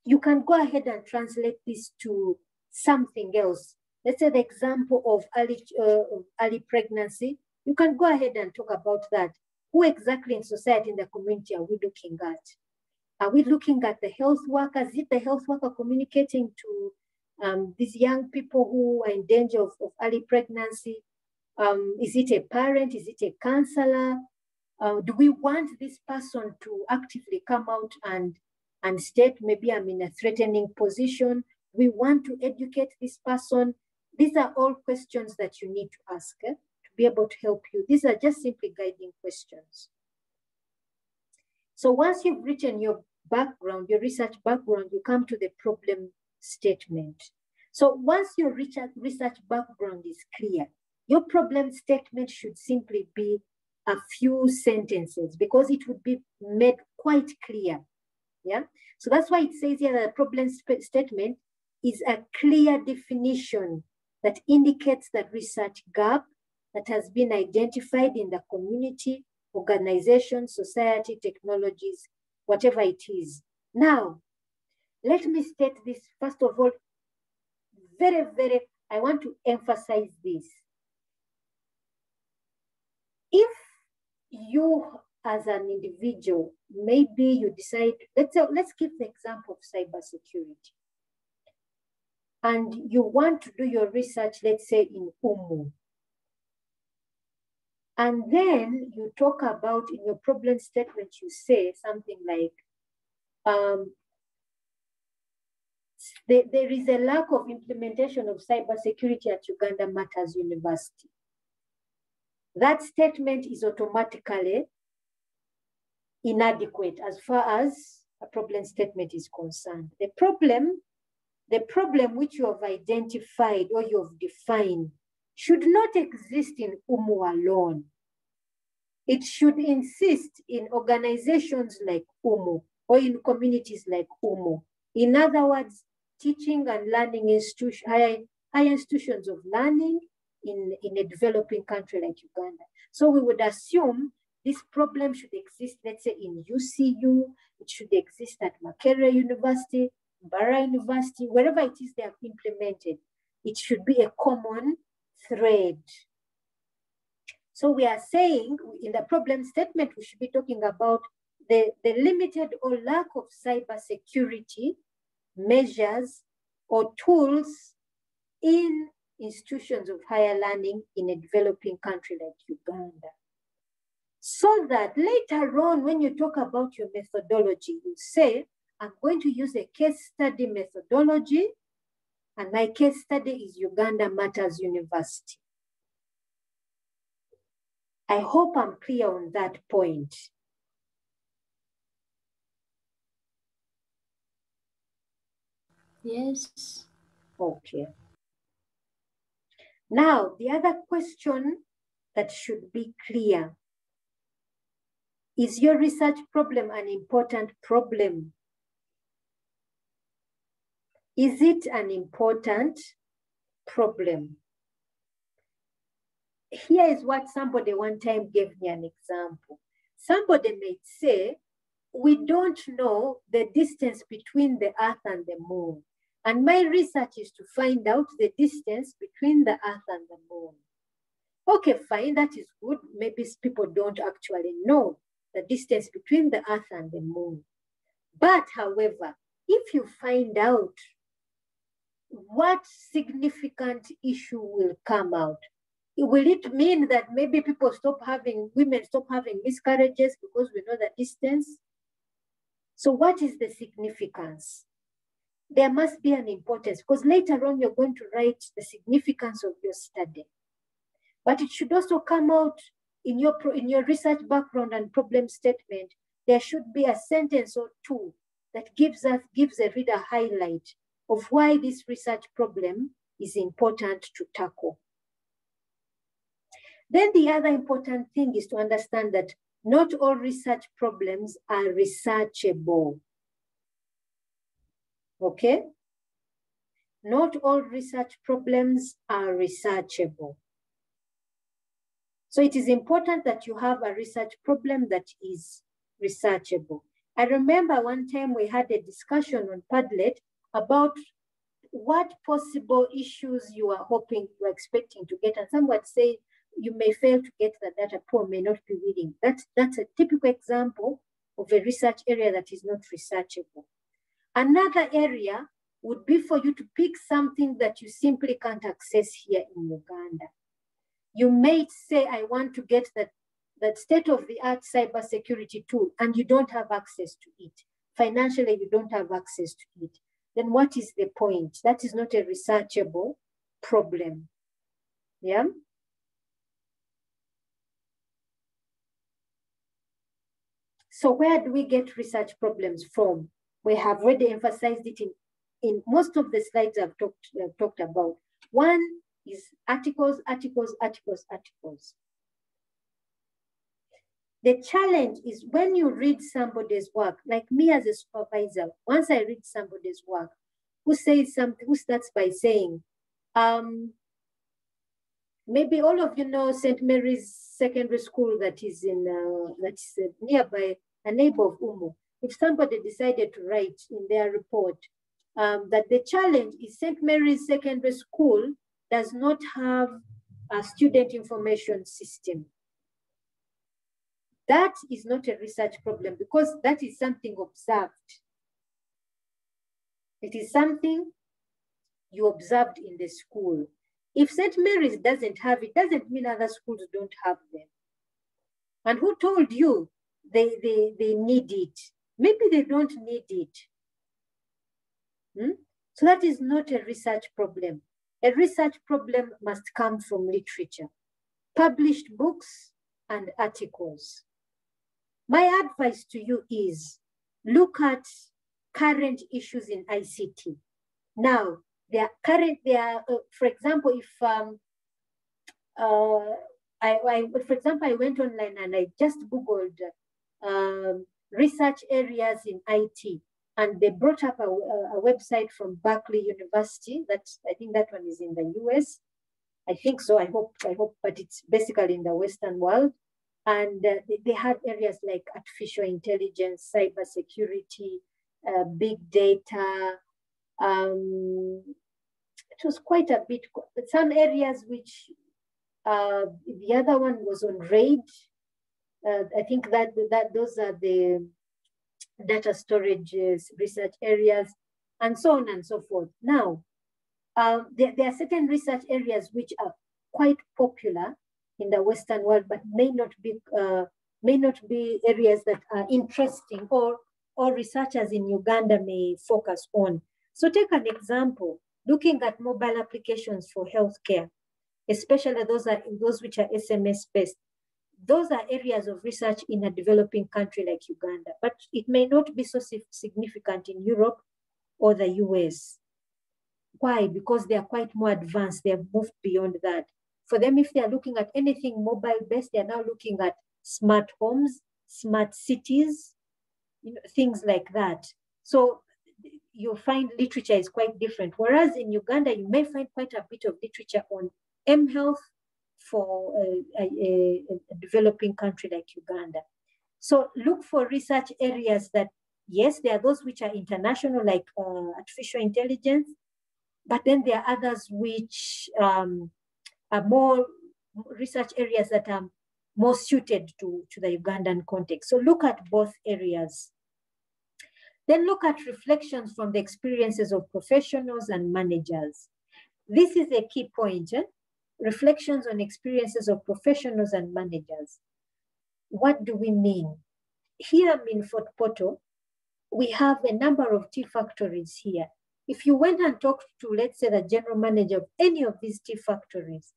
You can go ahead and translate this to something else. Let's say the example of early pregnancy. You can go ahead and talk about that. Who exactly in society, in the community, are we looking at? Are we looking at the health workers? Is it the health worker communicating to these young people who are in danger of early pregnancy? Is it a parent? Is it a counselor? Do we want this person to actively come out and state, maybe I'm in a threatening position? We want to educate this person. These are all questions that you need to ask to be able to help you. These are just simply guiding questions. So once you've written your background, your research background, you come to the problem statement. So once your research background is clear, your problem statement should simply be a few sentences because it would be made quite clear. Yeah. So that's why it says here that the problem statement is a clear definition that indicates the research gap that has been identified in the community, organization, society, technologies, whatever it is. Now, let me state this first of all, I want to emphasize this. If you as an individual, maybe you decide, let's give the example of cybersecurity. And you want to do your research, let's say in Umu. And then you talk about in your problem statement, you say something like, there is a lack of implementation of cybersecurity at Uganda Matters University. That statement is automatically inadequate as far as a problem statement is concerned. The problem which you have identified or you have defined should not exist in Umu alone. It should insist in organizations like Umu or in communities like Umu. In other words, teaching and learning institutions, higher institutions of learning in a developing country like Uganda. So we would assume this problem should exist, let's say in UCU, it should exist at Makerere University, Bara University, wherever it is they have implemented. It should be a common thread. So we are saying in the problem statement, we should be talking about the limited or lack of cybersecurity measures or tools in institutions of higher learning in a developing country like Uganda. So that later on, when you talk about your methodology, you say, I'm going to use a case study methodology, and my case study is Uganda Matters University. I hope I'm clear on that point. Yes. Okay. Now, the other question that should be clear. Is your research problem an important problem? Is it an important problem? Here is what somebody one time gave me an example. Somebody may say, we don't know the distance between the Earth and the Moon. And my research is to find out the distance between the Earth and the Moon. Okay, fine, that is good. Maybe people don't actually know the distance between the Earth and the Moon. But however, if you find out what significant issue will come out, will it mean that maybe women stop having miscarriages because we know the distance? So what is the significance? There must be an importance because later on you're going to write the significance of your study. But it should also come out in your research background and problem statement. There should be a sentence or two that gives a reader a highlight of why this research problem is important to tackle. Then the other important thing is to understand that not all research problems are researchable. Okay? Not all research problems are researchable. So it is important that you have a research problem that is researchable. I remember one time we had a discussion on Padlet about what possible issues you are hoping, you are expecting to get, and someone say you may fail to get the data, poor may not be willing. That's a typical example of a research area that is not researchable. Another area would be for you to pick something that you simply can't access here in Uganda. You may say, I want to get that state-of-the-art cybersecurity tool, and you don't have access to it. Financially, you don't have access to it. Then what is the point? That is not a researchable problem. Yeah? So where do we get research problems from? We have already emphasized it in most of the slides I've talked about. One is articles. The challenge is when you read somebody's work, like me as a supervisor, once I read somebody's work, who says something, who starts by saying, maybe all of you know St. Mary's Secondary School that is nearby, a neighbor of Umu. If somebody decided to write in their report that the challenge is St. Mary's Secondary School does not have a student information system. That is not a research problem because that is something observed. It is something you observed in the school. If St. Mary's doesn't have it, doesn't mean other schools don't have them. And who told you they need it? Maybe they don't need it. So that is not a research problem. A research problem must come from literature, published books and articles. My advice to you is look at current issues in ICT. Now, for example, if I went online and I just Googled research areas in IT, and they brought up a website from Berkeley University. I think that one is in the US. I think so. I hope, but it's basically in the Western world. And they had areas like artificial intelligence, cybersecurity, big data. It was quite a bit, but some areas which the other one was on RAID. I think that those are the data storage research areas, and so on and so forth. Now, there are certain research areas which are quite popular in the Western world, but may not be areas that are interesting or researchers in Uganda may focus on. So take an example, looking at mobile applications for healthcare, especially those which are SMS-based. Those are areas of research in a developing country like Uganda, but it may not be so significant in Europe or the US. Why? Because they are quite more advanced. They have moved beyond that. For them, if they are looking at anything mobile-based, they are now looking at smart homes, smart cities, things like that. So you find literature is quite different. Whereas in Uganda, you may find quite a bit of literature on mHealth for a developing country like Uganda. So look for research areas that, yes, there are those which are international, like artificial intelligence, but then there are others which are more research areas that are more suited to the Ugandan context. So look at both areas. Then look at reflections from the experiences of professionals and managers. This is a key point. Reflections on experiences of professionals and managers. What do we mean? Here in Fort Portal, we have a number of tea factories here. If you went and talked to, let's say, the general manager of any of these tea factories,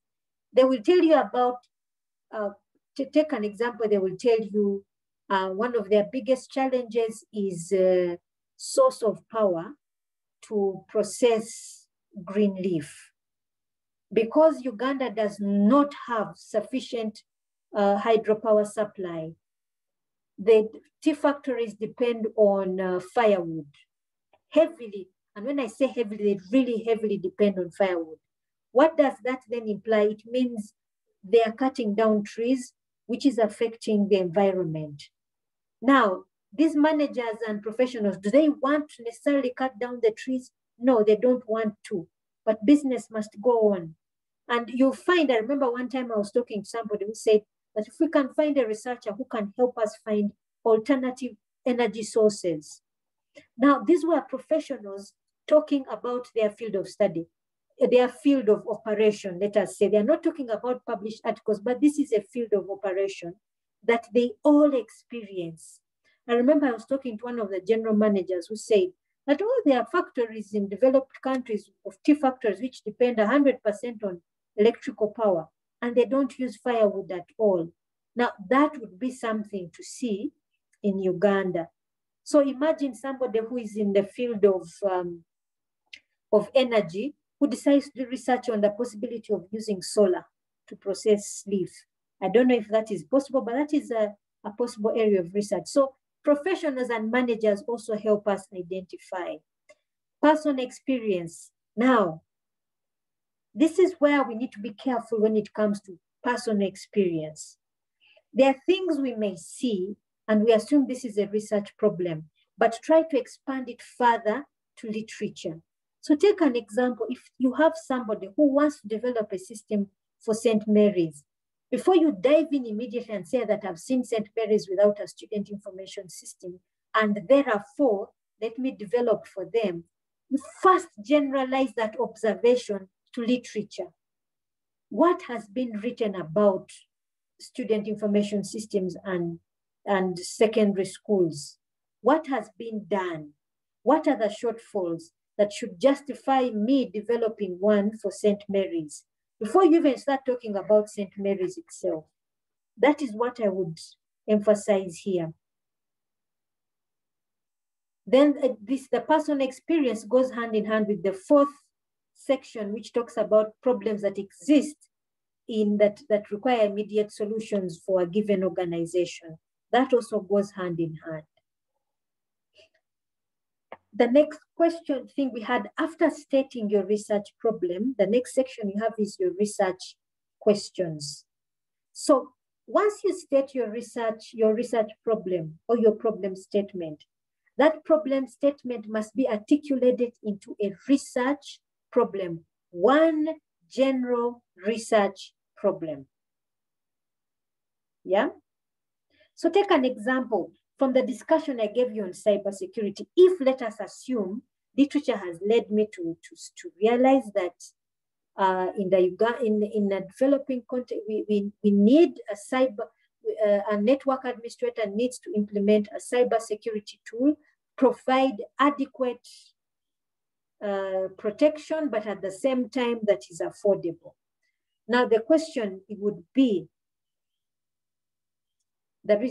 they will tell you about, to take an example, they will tell you one of their biggest challenges is source of power to process green leaf. Because Uganda does not have sufficient hydropower supply, the tea factories depend on firewood heavily. And when I say heavily, they really heavily depend on firewood. What does that then imply? It means they are cutting down trees, which is affecting the environment. Now, these managers and professionals, do they want to necessarily cut down the trees? No, they don't want to, but business must go on. And you'll find, I remember one time I was talking to somebody who said that if we can find a researcher who can help us find alternative energy sources. Now, these were professionals talking about their field of study, their field of operation, let us say. They're not talking about published articles, but this is a field of operation that they all experience. I remember I was talking to one of the general managers who said that all there are factories in developed countries of tea factories which depend 100% on electrical power, and they don't use firewood at all. Now, that would be something to see in Uganda. So imagine somebody who is in the field of energy who decides to do research on the possibility of using solar to process leaf. I don't know if that is possible, but that is a possible area of research. So professionals and managers also help us identify. Personal experience. Now, this is where we need to be careful when it comes to personal experience. There are things we may see and we assume this is a research problem, but try to expand it further to literature. So take an example. If you have somebody who wants to develop a system for St. Mary's, before you dive in immediately and say that I've seen St. Mary's without a student information system, and therefore let me develop for them, you first generalize that observation to literature. What has been written about student information systems and secondary schools? What has been done? What are the shortfalls that should justify me developing one for St. Mary's? Before you even start talking about St. Mary's itself, that is what I would emphasize here. Then the personal experience goes hand in hand with the fourth section, which talks about problems that exist that require immediate solutions for a given organization. That also goes hand in hand. The next thing we had after stating your research problem, the next section you have is your research questions. So once you state your research problem or your problem statement, that problem statement must be articulated into a research problem, one general research problem. Yeah? So take an example from the discussion I gave you on cybersecurity. If, let us assume, literature has led me to realize that in a developing context, we need a network administrator needs to implement a cybersecurity tool, provide adequate protection, but at the same time that is affordable. Now the question would be,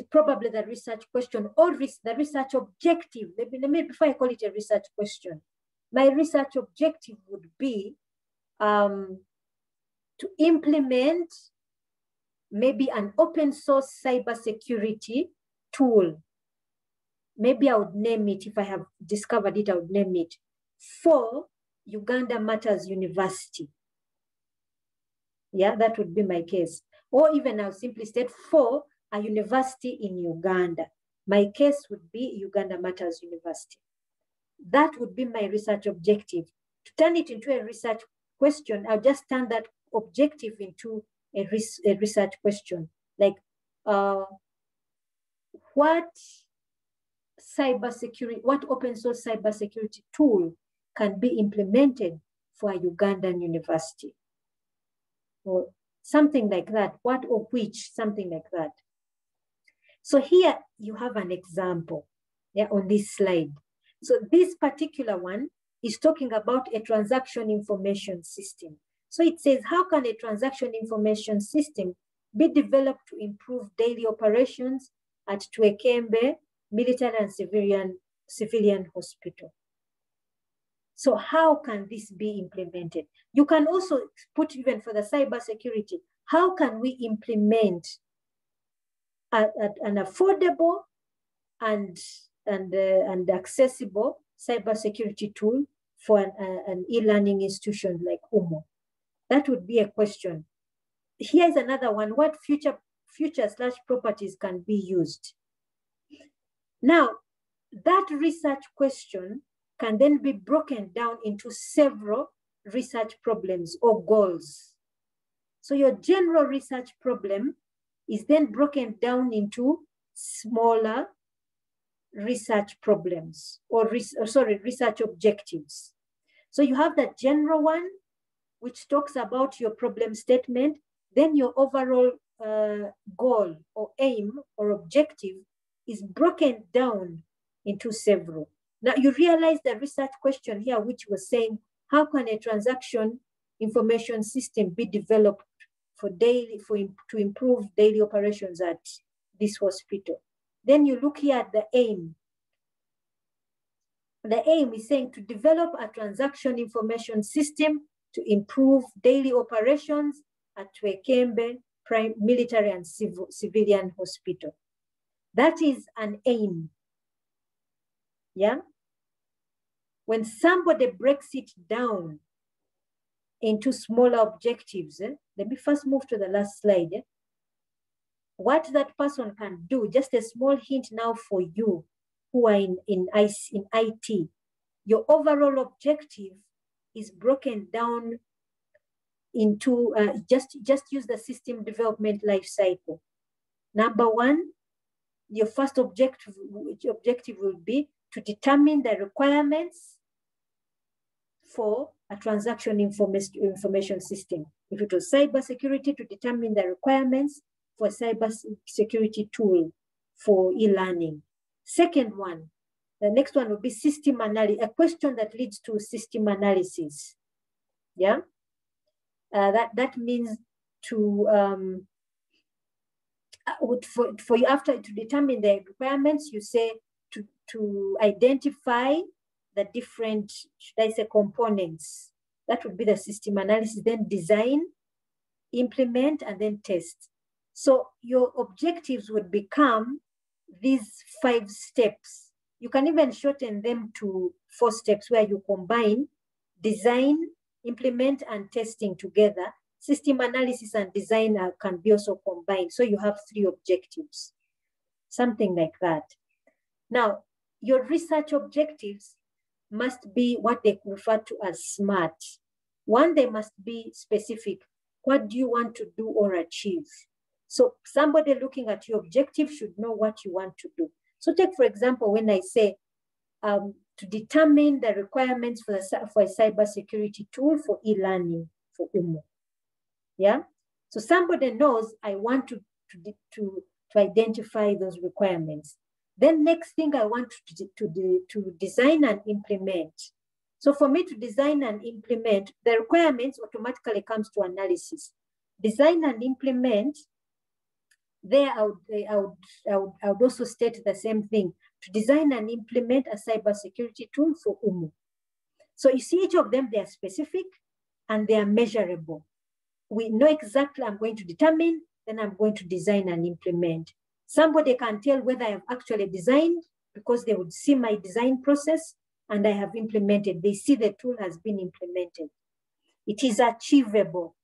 probably the research question or the research objective. Let me, before I call it a research question, my research objective would be to implement maybe an open source cybersecurity tool. Maybe I would name it, if I have discovered it, I would name it for Uganda Matters University. Yeah, that would be my case. Or even I'll simply state for a university in Uganda. My case would be Uganda Matters University. That would be my research objective. To turn it into a research question, I'll just turn that objective into a research question. Like, what open source cybersecurity tool can be implemented for a Ugandan university? Or something like that, something like that. So here you have an example, yeah, on this slide. So this particular one is talking about a transaction information system. So it says, how can a transaction information system be developed to improve daily operations at Twekembe Military and Civilian Hospital? So how can this be implemented? You can also put, even for the cybersecurity, how can we implement an affordable and accessible cybersecurity tool for an e-learning institution like UMO? That would be a question. Here's another one: what future/properties can be used? Now, that research question can then be broken down into several research problems or goals. So your general research problem is then broken down into smaller research problems or research objectives. So you have the general one, which talks about your problem statement, then your overall goal or aim or objective is broken down into several. Now you realize the research question here, which was saying, how can a transaction information system be developed to improve daily operations at this hospital? Then you look here at the aim. The aim is saying to develop a transaction information system to improve daily operations at Twekembe Military and Civilian Hospital. That is an aim. Yeah. When somebody breaks it down into smaller objectives, let me first move to the last slide. What that person can do, just a small hint now for you who are in IT, your overall objective is broken down into, just use the system development life cycle. Number one, your first objective will be to determine the requirements for a transaction information system. If it was cybersecurity, to determine the requirements for a cybersecurity tool for e-learning. Second one, the next one will be system analysis, a question that leads to system analysis. Yeah, that means to for you, after to determine the requirements, you say to identify the different, should I say, components. That would be the system analysis, then design, implement, and then test. So your objectives would become these 5 steps. You can even shorten them to 4 steps where you combine design, implement, and testing together. System analysis and design can be also combined. So you have 3 objectives, something like that. Now, your research objectives must be what they refer to as SMART. One, they must be specific. What do you want to do or achieve? So somebody looking at your objective should know what you want to do. So take, for example, when I say to determine the requirements for a cybersecurity tool for e-learning for UMO. Yeah. So somebody knows I want to identify those requirements. Then next thing I want to design and implement. So for me to design and implement, the requirements automatically comes to analysis. Design and implement, there I would also state the same thing, to design and implement a cybersecurity tool for UMU. So you see each of them, they are specific and they are measurable. We know exactly I'm going to determine, then I'm going to design and implement. Somebody can tell whether I have actually designed because they would see my design process and I have implemented. They see the tool has been implemented. It is achievable.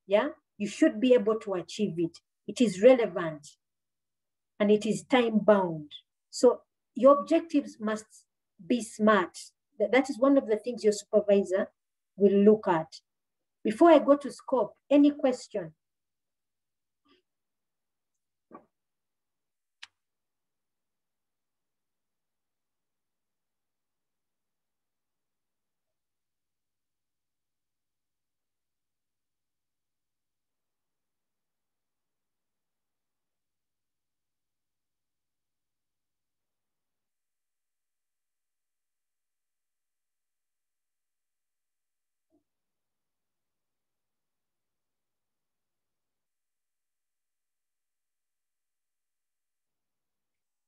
Yeah, you should be able to achieve it. It is relevant and it is time bound. So your objectives must be SMART. That is one of the things your supervisor will look at. Before I go to scope, any question?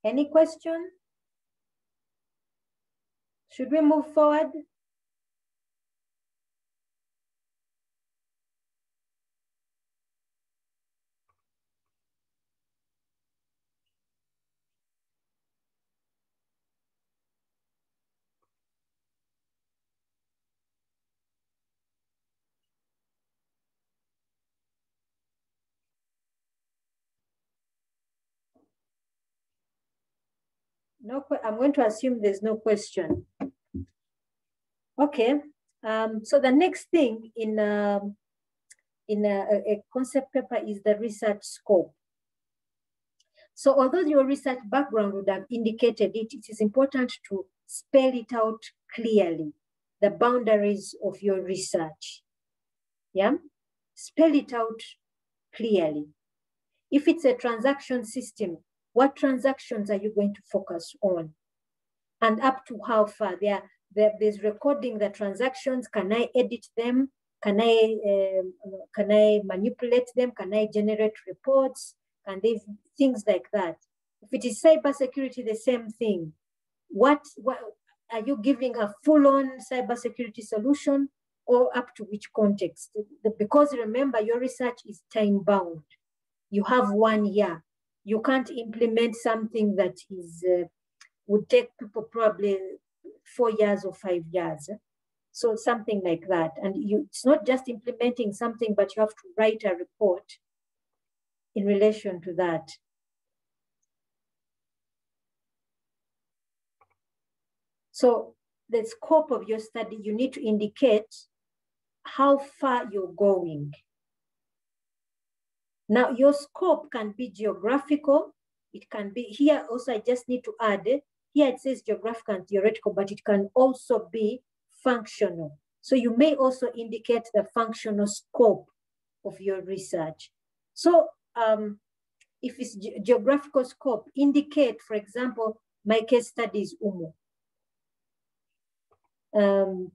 Any question? Should we move forward? No, I'm going to assume there's no question. Okay, so the next thing in a concept paper is the research scope. So although your research background would have indicated it, it is important to spell it out clearly, the boundaries of your research. Yeah, spell it out clearly. If it's a transaction system, what transactions are you going to focus on? And up to how far? There's recording the transactions. Can I edit them? Can I manipulate them? Can I generate reports? Can they, things like that. If it is cybersecurity, the same thing. What are you giving a full-on cybersecurity solution, or up to which context? Because remember, your research is time-bound. You have 1 year. You can't implement something that is would take people probably 4 years or 5 years. So something like that. And it's not just implementing something, but you have to write a report in relation to that. So the scope of your study, you need to indicate how far you're going. Now, your scope can be geographical. It can be, here also I just need to add, here it says geographical and theoretical, but it can also be functional. So you may also indicate the functional scope of your research. So if it's geographical scope, indicate, for example, my case study is UMO.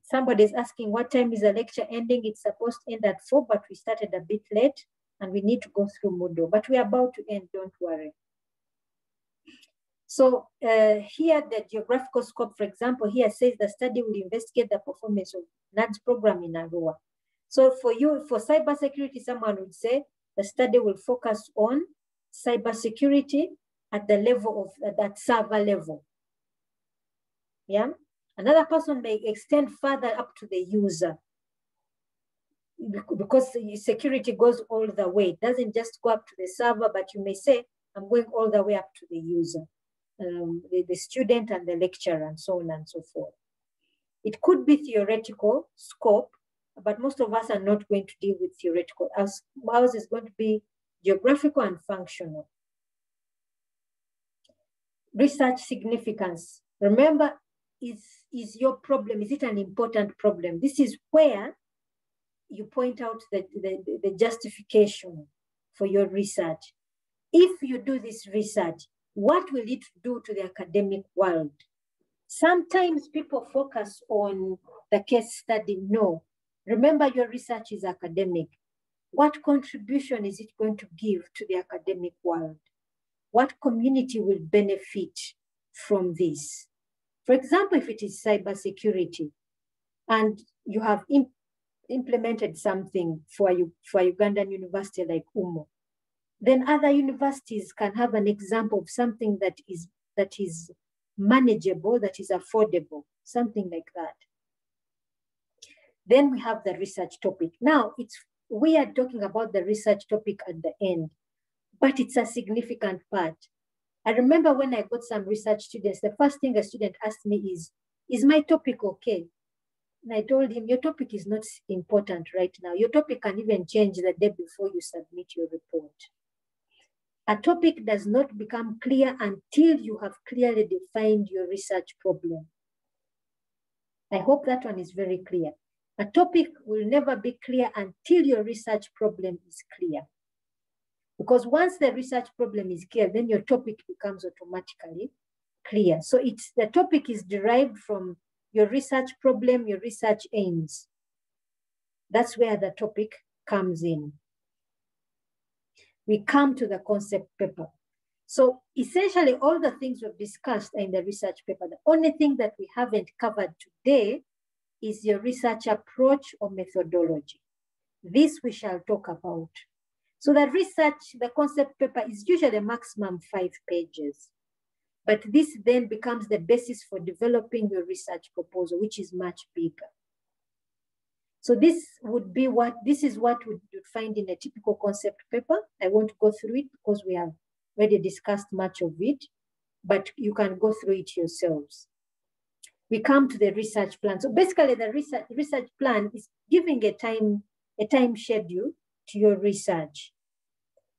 Somebody's asking what time is the lecture ending? It's supposed to end at 4, but we started a bit late and we need to go through Moodle, but we're about to end, don't worry. So here the geographical scope, for example, here says the study will investigate the performance of NADS program in Arua. So for you, for cybersecurity, someone would say the study will focus on cybersecurity at the level of that server level. Yeah. Another person may extend further up to the user, because security goes all the way. It doesn't just go up to the server, but you may say, I'm going all the way up to the user, the student and the lecturer, and so on and so forth. It could be theoretical scope, but most of us are not going to deal with theoretical. Ours is going to be geographical and functional. Research significance. Remember, is your problem, is it an important problem? This is where you point out the justification for your research. If you do this research, what will it do to the academic world? Sometimes people focus on the case study. No, remember your research is academic. What contribution is it going to give to the academic world? What community will benefit from this? For example, if it is cybersecurity and you have implemented something for a Ugandan university like UMO, then other universities can have an example of something that is manageable, that is affordable, something like that. Then we have the research topic. Now, we are talking about the research topic at the end, but it's a significant part. I remember when I got some research students, the first thing a student asked me is my topic okay? And I told him, your topic is not important right now. Your topic can even change the day before you submit your report. A topic does not become clear until you have clearly defined your research problem. I hope that one is very clear. A topic will never be clear until your research problem is clear. Because once the research problem is clear, then your topic becomes automatically clear. So the topic is derived from your research problem, your research aims. That's where the topic comes in. We come to the concept paper. So essentially all the things we've discussed are in the research paper. The only thing that we haven't covered today is your research approach or methodology. This we shall talk about. So the concept paper is usually maximum 5 pages. But this then becomes the basis for developing your research proposal, which is much bigger. So this is what you'd find in a typical concept paper. I won't go through it because we have already discussed much of it, but you can go through it yourselves. we come to the research plan. So basically the research plan is giving a time schedule to your research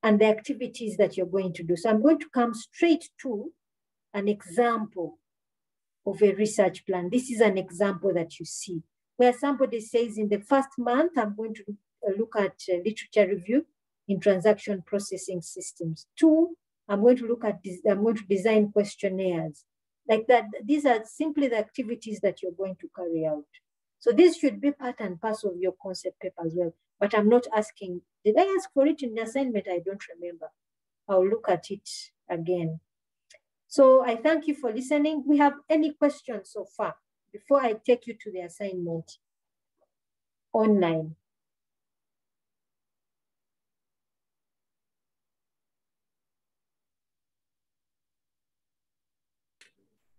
and the activities that you're going to do. So I'm going to come straight to an example of a research plan. This is an example that you see where somebody says in the first month, I'm going to look at literature review in transaction processing systems. 2, I'm going to design questionnaires. Like that, these are simply the activities that you're going to carry out. So this should be part and parcel of your concept paper as well. But I'm not asking, did I ask for it in the assignment? I don't remember. I'll look at it again. So I thank you for listening. We have any questions so far before I take you to the assignment online?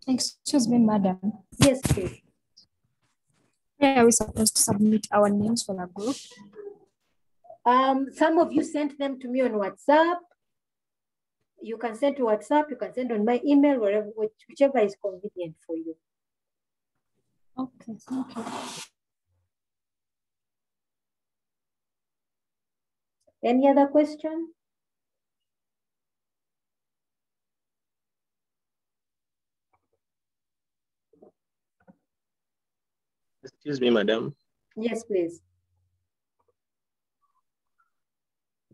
Excuse me, madam. Yes, please. Where are we supposed to submit our names for the group? Some of you sent them to me on WhatsApp. You can send to WhatsApp, you can send on my email, wherever, whichever is convenient for you. Okay, thank you. Any other question? Excuse me, madam. Yes, please.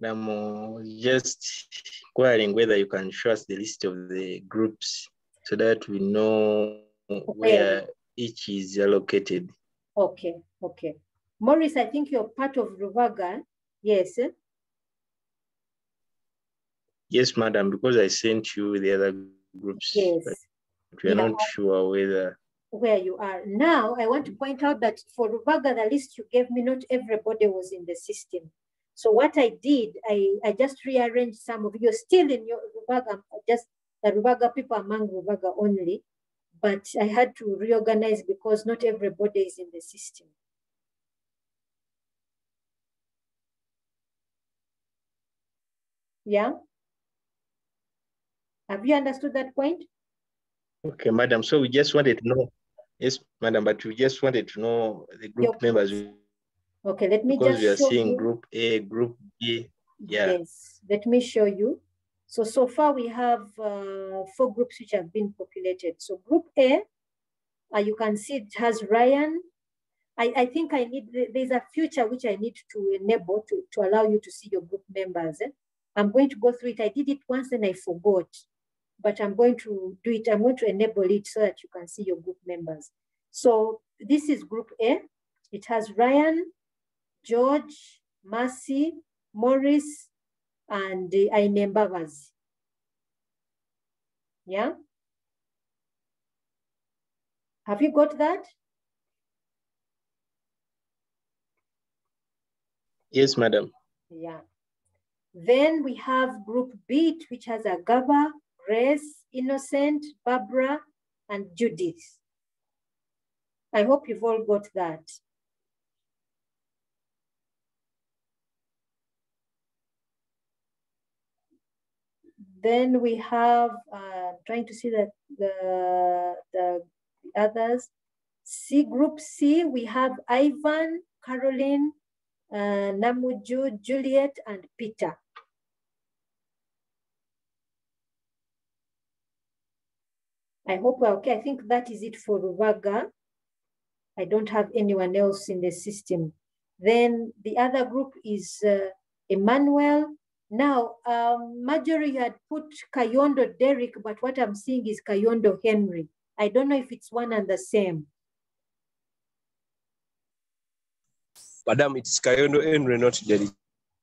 I'm just inquiring whether you can show us the list of the groups so that we know where each is allocated. Okay, okay. Maurice, I think you're part of Ruvaga. Yes. Yes, madam, because I sent you the other groups. Yes. But we are not sure where you are. Now, I want to point out that for Ruvaga, the list you gave me, not everybody was in the system. So what I did, I just rearranged some of you. You're still in your Ruvaga, just the Ruvaga people among Ruvaga only. But I had to reorganize because not everybody is in the system. Yeah? Have you understood that point? Okay, madam. So we just wanted to know. Yes, madam, but we just wanted to know the group members. Okay, let me because just we are show seeing you. group A, group B. Yeah. Yes, let me show you. So far we have 4 groups which have been populated. So group A, you can see it has Ryan. I think there's a feature which I need to enable to allow you to see your group members. I'm going to go through it. I did it once and I forgot, but I'm going to do it. I'm going to enable it so that you can see your group members. So this is group A. It has Ryan, George, Mercy, Morris, and Ainembavas. Yeah? Have you got that? Yes, madam. Yeah. Then we have group B, which has Agava, Grace, Innocent, Barbara, and Judith. I hope you've all got that. Then we have, trying to see that the others. Group C, we have Ivan, Caroline, Namuju, Juliet, and Peter. I hope we're okay. I think that is it for Ruvaga. I don't have anyone else in the system. Then the other group is Emmanuel. Now, Marjorie had put Kayondo Derek, but what I'm seeing is Kayondo Henry. I don't know if it's one and the same. Madam, it's Kayondo Henry, not Derek.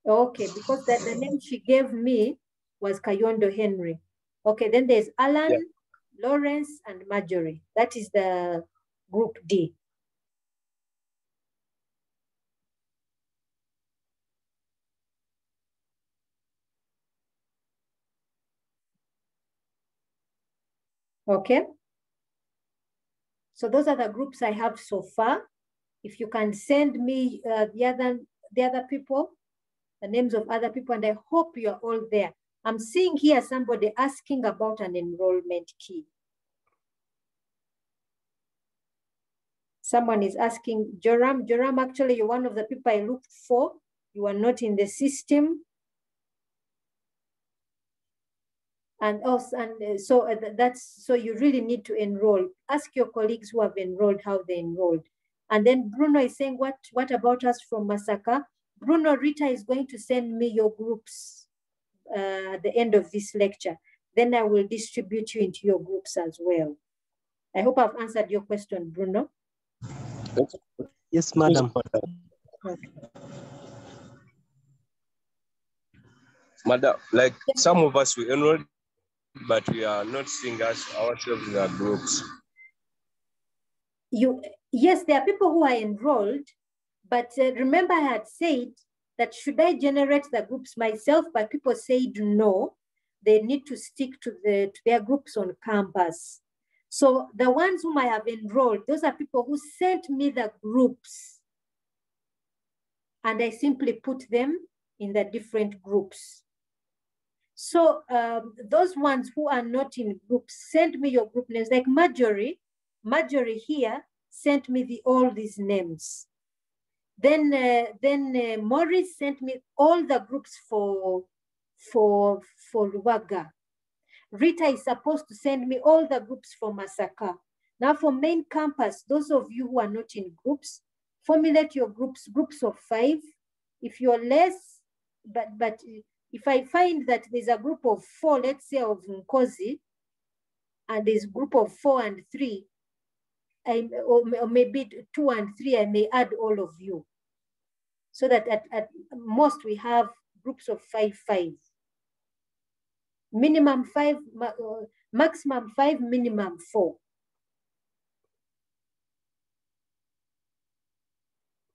Okay, because the name she gave me was Kayondo Henry. Okay, then there's Alan, Lawrence, and Marjorie. That is the group D. Okay. So those are the groups I have so far. If you can send me the other people, the names of other people, and I hope you're all there. I'm seeing here somebody asking about an enrollment key. Someone is asking, Joram. Joram, actually, you're one of the people I looked for. You are not in the system. And also, so you really need to enroll. Ask your colleagues who have enrolled how they enrolled. And then Bruno is saying, what about us from Masaka? Bruno, Rita is going to send me your groups at the end of this lecture. Then I will distribute you into your groups as well. I hope I've answered your question, Bruno. Yes, madam. Okay. Madam, like some of us we enrolled, but we are not seeing ourselves in our groups. Yes, there are people who are enrolled, but remember I had said that should I generate the groups myself, but people said no, they need to stick to their groups on campus. So the ones whom I have enrolled, those are people who sent me the groups, and I simply put them in the different groups. So those ones who are not in groups, send me your group names. Like Marjorie here sent me all these names. Then Maurice sent me all the groups for Ruwaga. Rita is supposed to send me all the groups for Masaka. Now for main campus, those of you who are not in groups, formulate your groups of 5. If you're less, but if I find that there's a group of 4, let's say of Nkozi, and there's a group of 4 and 3, or maybe 2 and 3, I may add all of you. So that at most we have groups of 5. Minimum 5, maximum 5, minimum 4.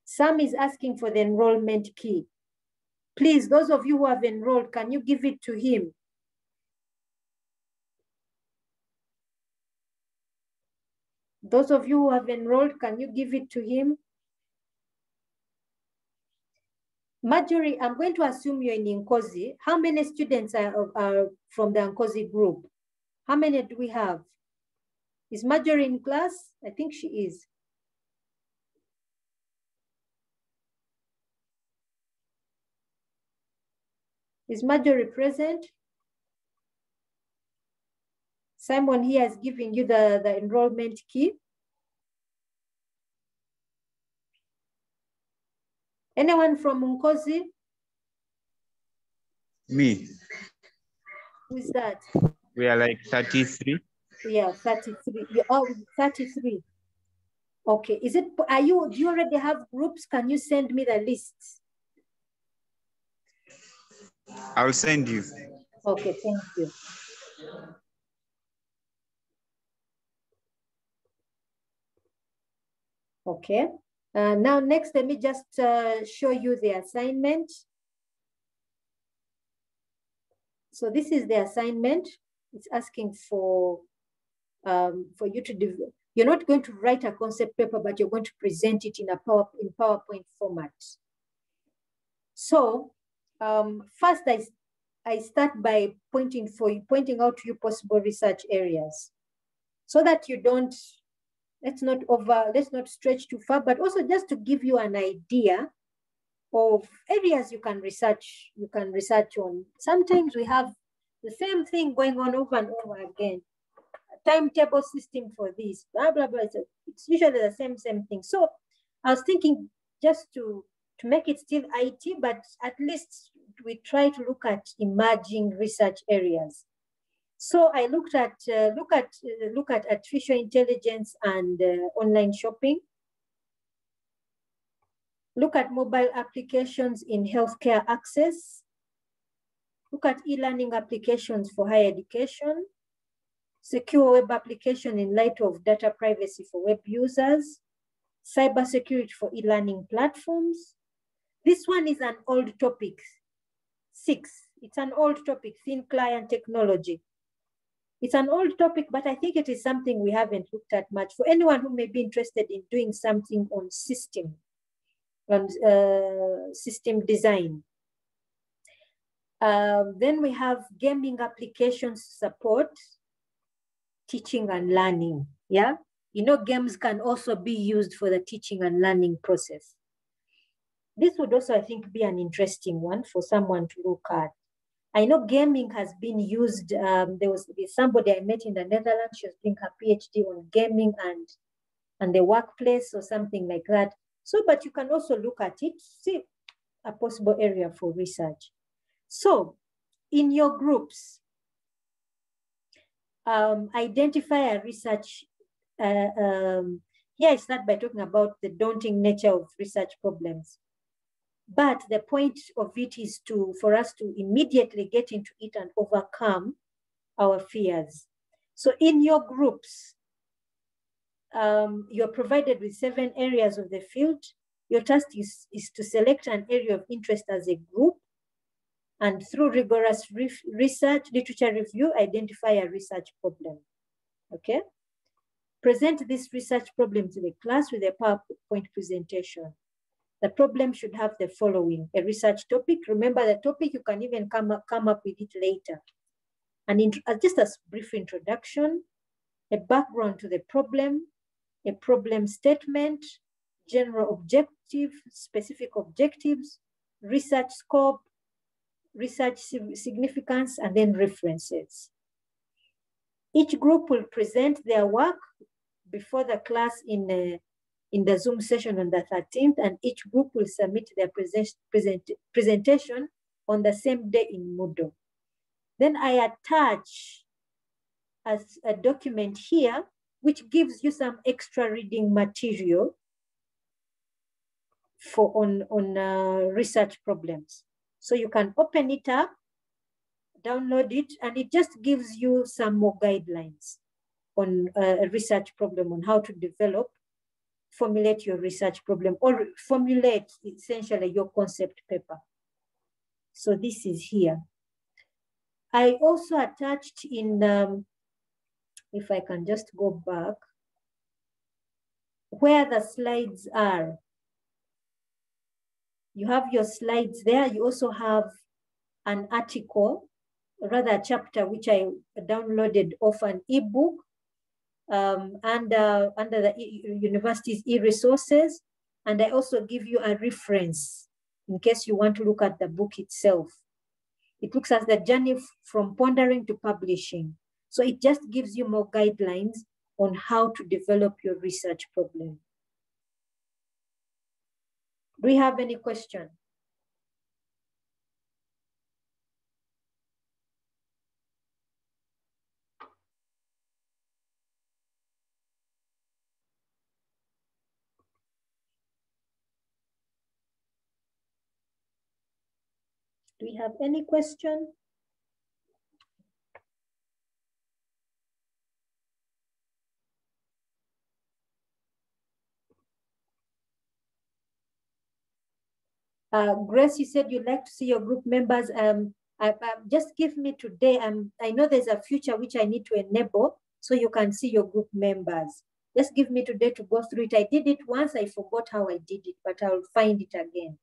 Sam is asking for the enrollment key. Please, those of you who have enrolled, can you give it to him? Those of you who have enrolled, can you give it to him? Marjorie, I'm going to assume you're in Nkozi. How many students are from the Nkozi group? How many do we have? Is Marjorie in class? I think she is. Is Marjorie present? Simon here has given you the enrollment key. Anyone from Nkozi? Me. Who is that? We are like 33. Yeah, 33. You're 33. Okay. Do you already have groups? Can you send me the lists? I'll send you. Okay, thank you. Okay. Now next, let me just show you the assignment. So this is the assignment. It's asking for you to develop. You're not going to write a concept paper, but you're going to present it in PowerPoint format. So first, I start by pointing out to you possible research areas, so that you don't. Let's not stretch too far, but also just to give you an idea of areas you can research on. Sometimes we have the same thing going on over and over again. A timetable system for this, blah, blah, blah. It's usually the same thing. So I was thinking just to make it still IT, but at least we try to look at emerging research areas. So I look at artificial intelligence and online shopping. Look at mobile applications in healthcare access. Look at e-learning applications for higher education. Secure web application in light of data privacy for web users. Cybersecurity for e-learning platforms. This one is an old topic, 6. It's an old topic, thin client technology. It's an old topic, but I think it is something we haven't looked at much. For anyone who may be interested in doing something on system design. Then we have gaming applications support, teaching and learning. Yeah, You know, games can also be used for the teaching and learning process. This would also, I think, be an interesting one for someone to look at. I know gaming has been used. There's somebody I met in the Netherlands. She was doing her PhD on gaming and the workplace or something like that. So, but you can also look at it, see a possible area for research. So, in your groups, identify a research. Here I start by talking about the daunting nature of research problems. But the point of it is for us to immediately get into it and overcome our fears. So in your groups, you're provided with 7 areas of the field. Your task is to select an area of interest as a group, and through rigorous research, literature review, identify a research problem, okay? Present this research problem to the class with a PowerPoint presentation. The problem should have the following: a research topic. Remember the topic, you can even come up with it later. And just a brief introduction, a background to the problem, a problem statement, general objective, specific objectives, research scope, research significance, and then references. Each group will present their work before the class in the Zoom session on the 13th, and each group will submit their presentation on the same day in Moodle. Then I attach as a document here, which gives you some extra reading material for on research problems. So you can open it up, download it, and it just gives you some more guidelines on a research problem, on how to formulate your research problem, or formulate essentially your concept paper. So this is here. I also attached in, if I can just go back, where the slides are. You have your slides there. You also have an article, rather a chapter, which I downloaded off an ebook under the university's e-resources. And I also give you a reference in case you want to look at the book itself. It looks at the journey from pondering to publishing. So it just gives you more guidelines on how to develop your research problem. Do we have any question? Do we have any question? Grace, you said you'd like to see your group members. Just give me today. I know there's a future which I need to enable so you can see your group members. Just give me today to go through it. I did it once, I forgot how I did it, but I'll find it again.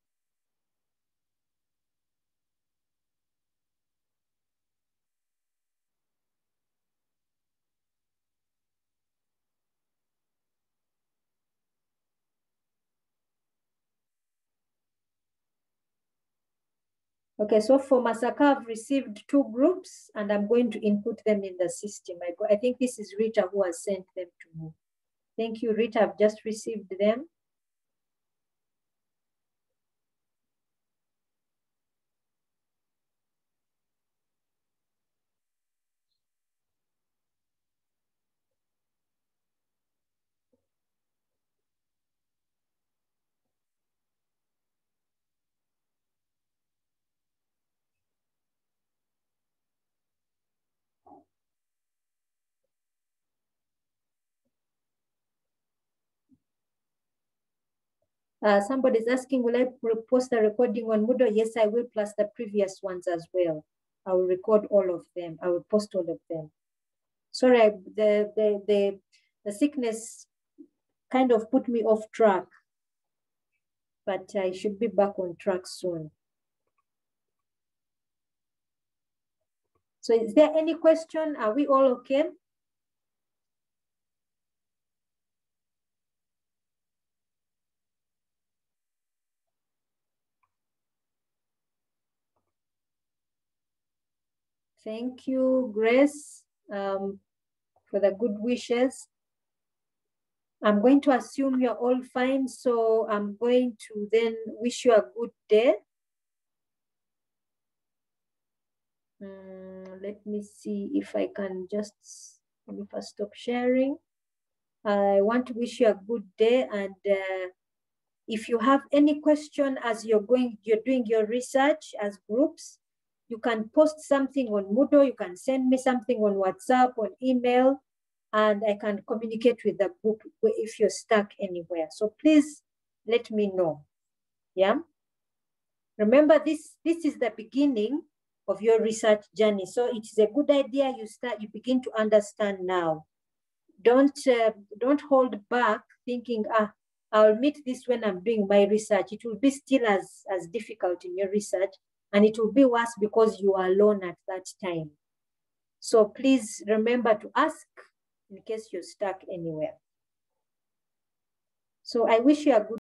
Okay, so for Masaka, I've received 2 groups and I'm going to input them in the system. I think this is Rita who has sent them to me. Thank you, Rita. I've just received them. Somebody's asking, will I post the recording on Moodle? Yes, I will, plus the previous ones as well. I will record all of them. I will post all of them. Sorry, the sickness kind of put me off track, but I should be back on track soon. So is there any question? Are we all okay? Thank you, Grace, for the good wishes. I'm going to assume you're all fine, so I'm going to then wish you a good day. Let me see if I can just, let me first stop sharing. I want to wish you a good day, and if you have any question as you're doing your research as groups, you can post something on Moodle, you can send me something on WhatsApp, on email, and I can communicate with the group if you're stuck anywhere. So please let me know, yeah? Remember, this is the beginning of your research journey. So it is a good idea you begin to understand now. Don't hold back thinking, I'll meet this when I'm doing my research. It will be still as difficult in your research, and it will be worse because you are alone at that time. So please remember to ask in case you're stuck anywhere. So I wish you a good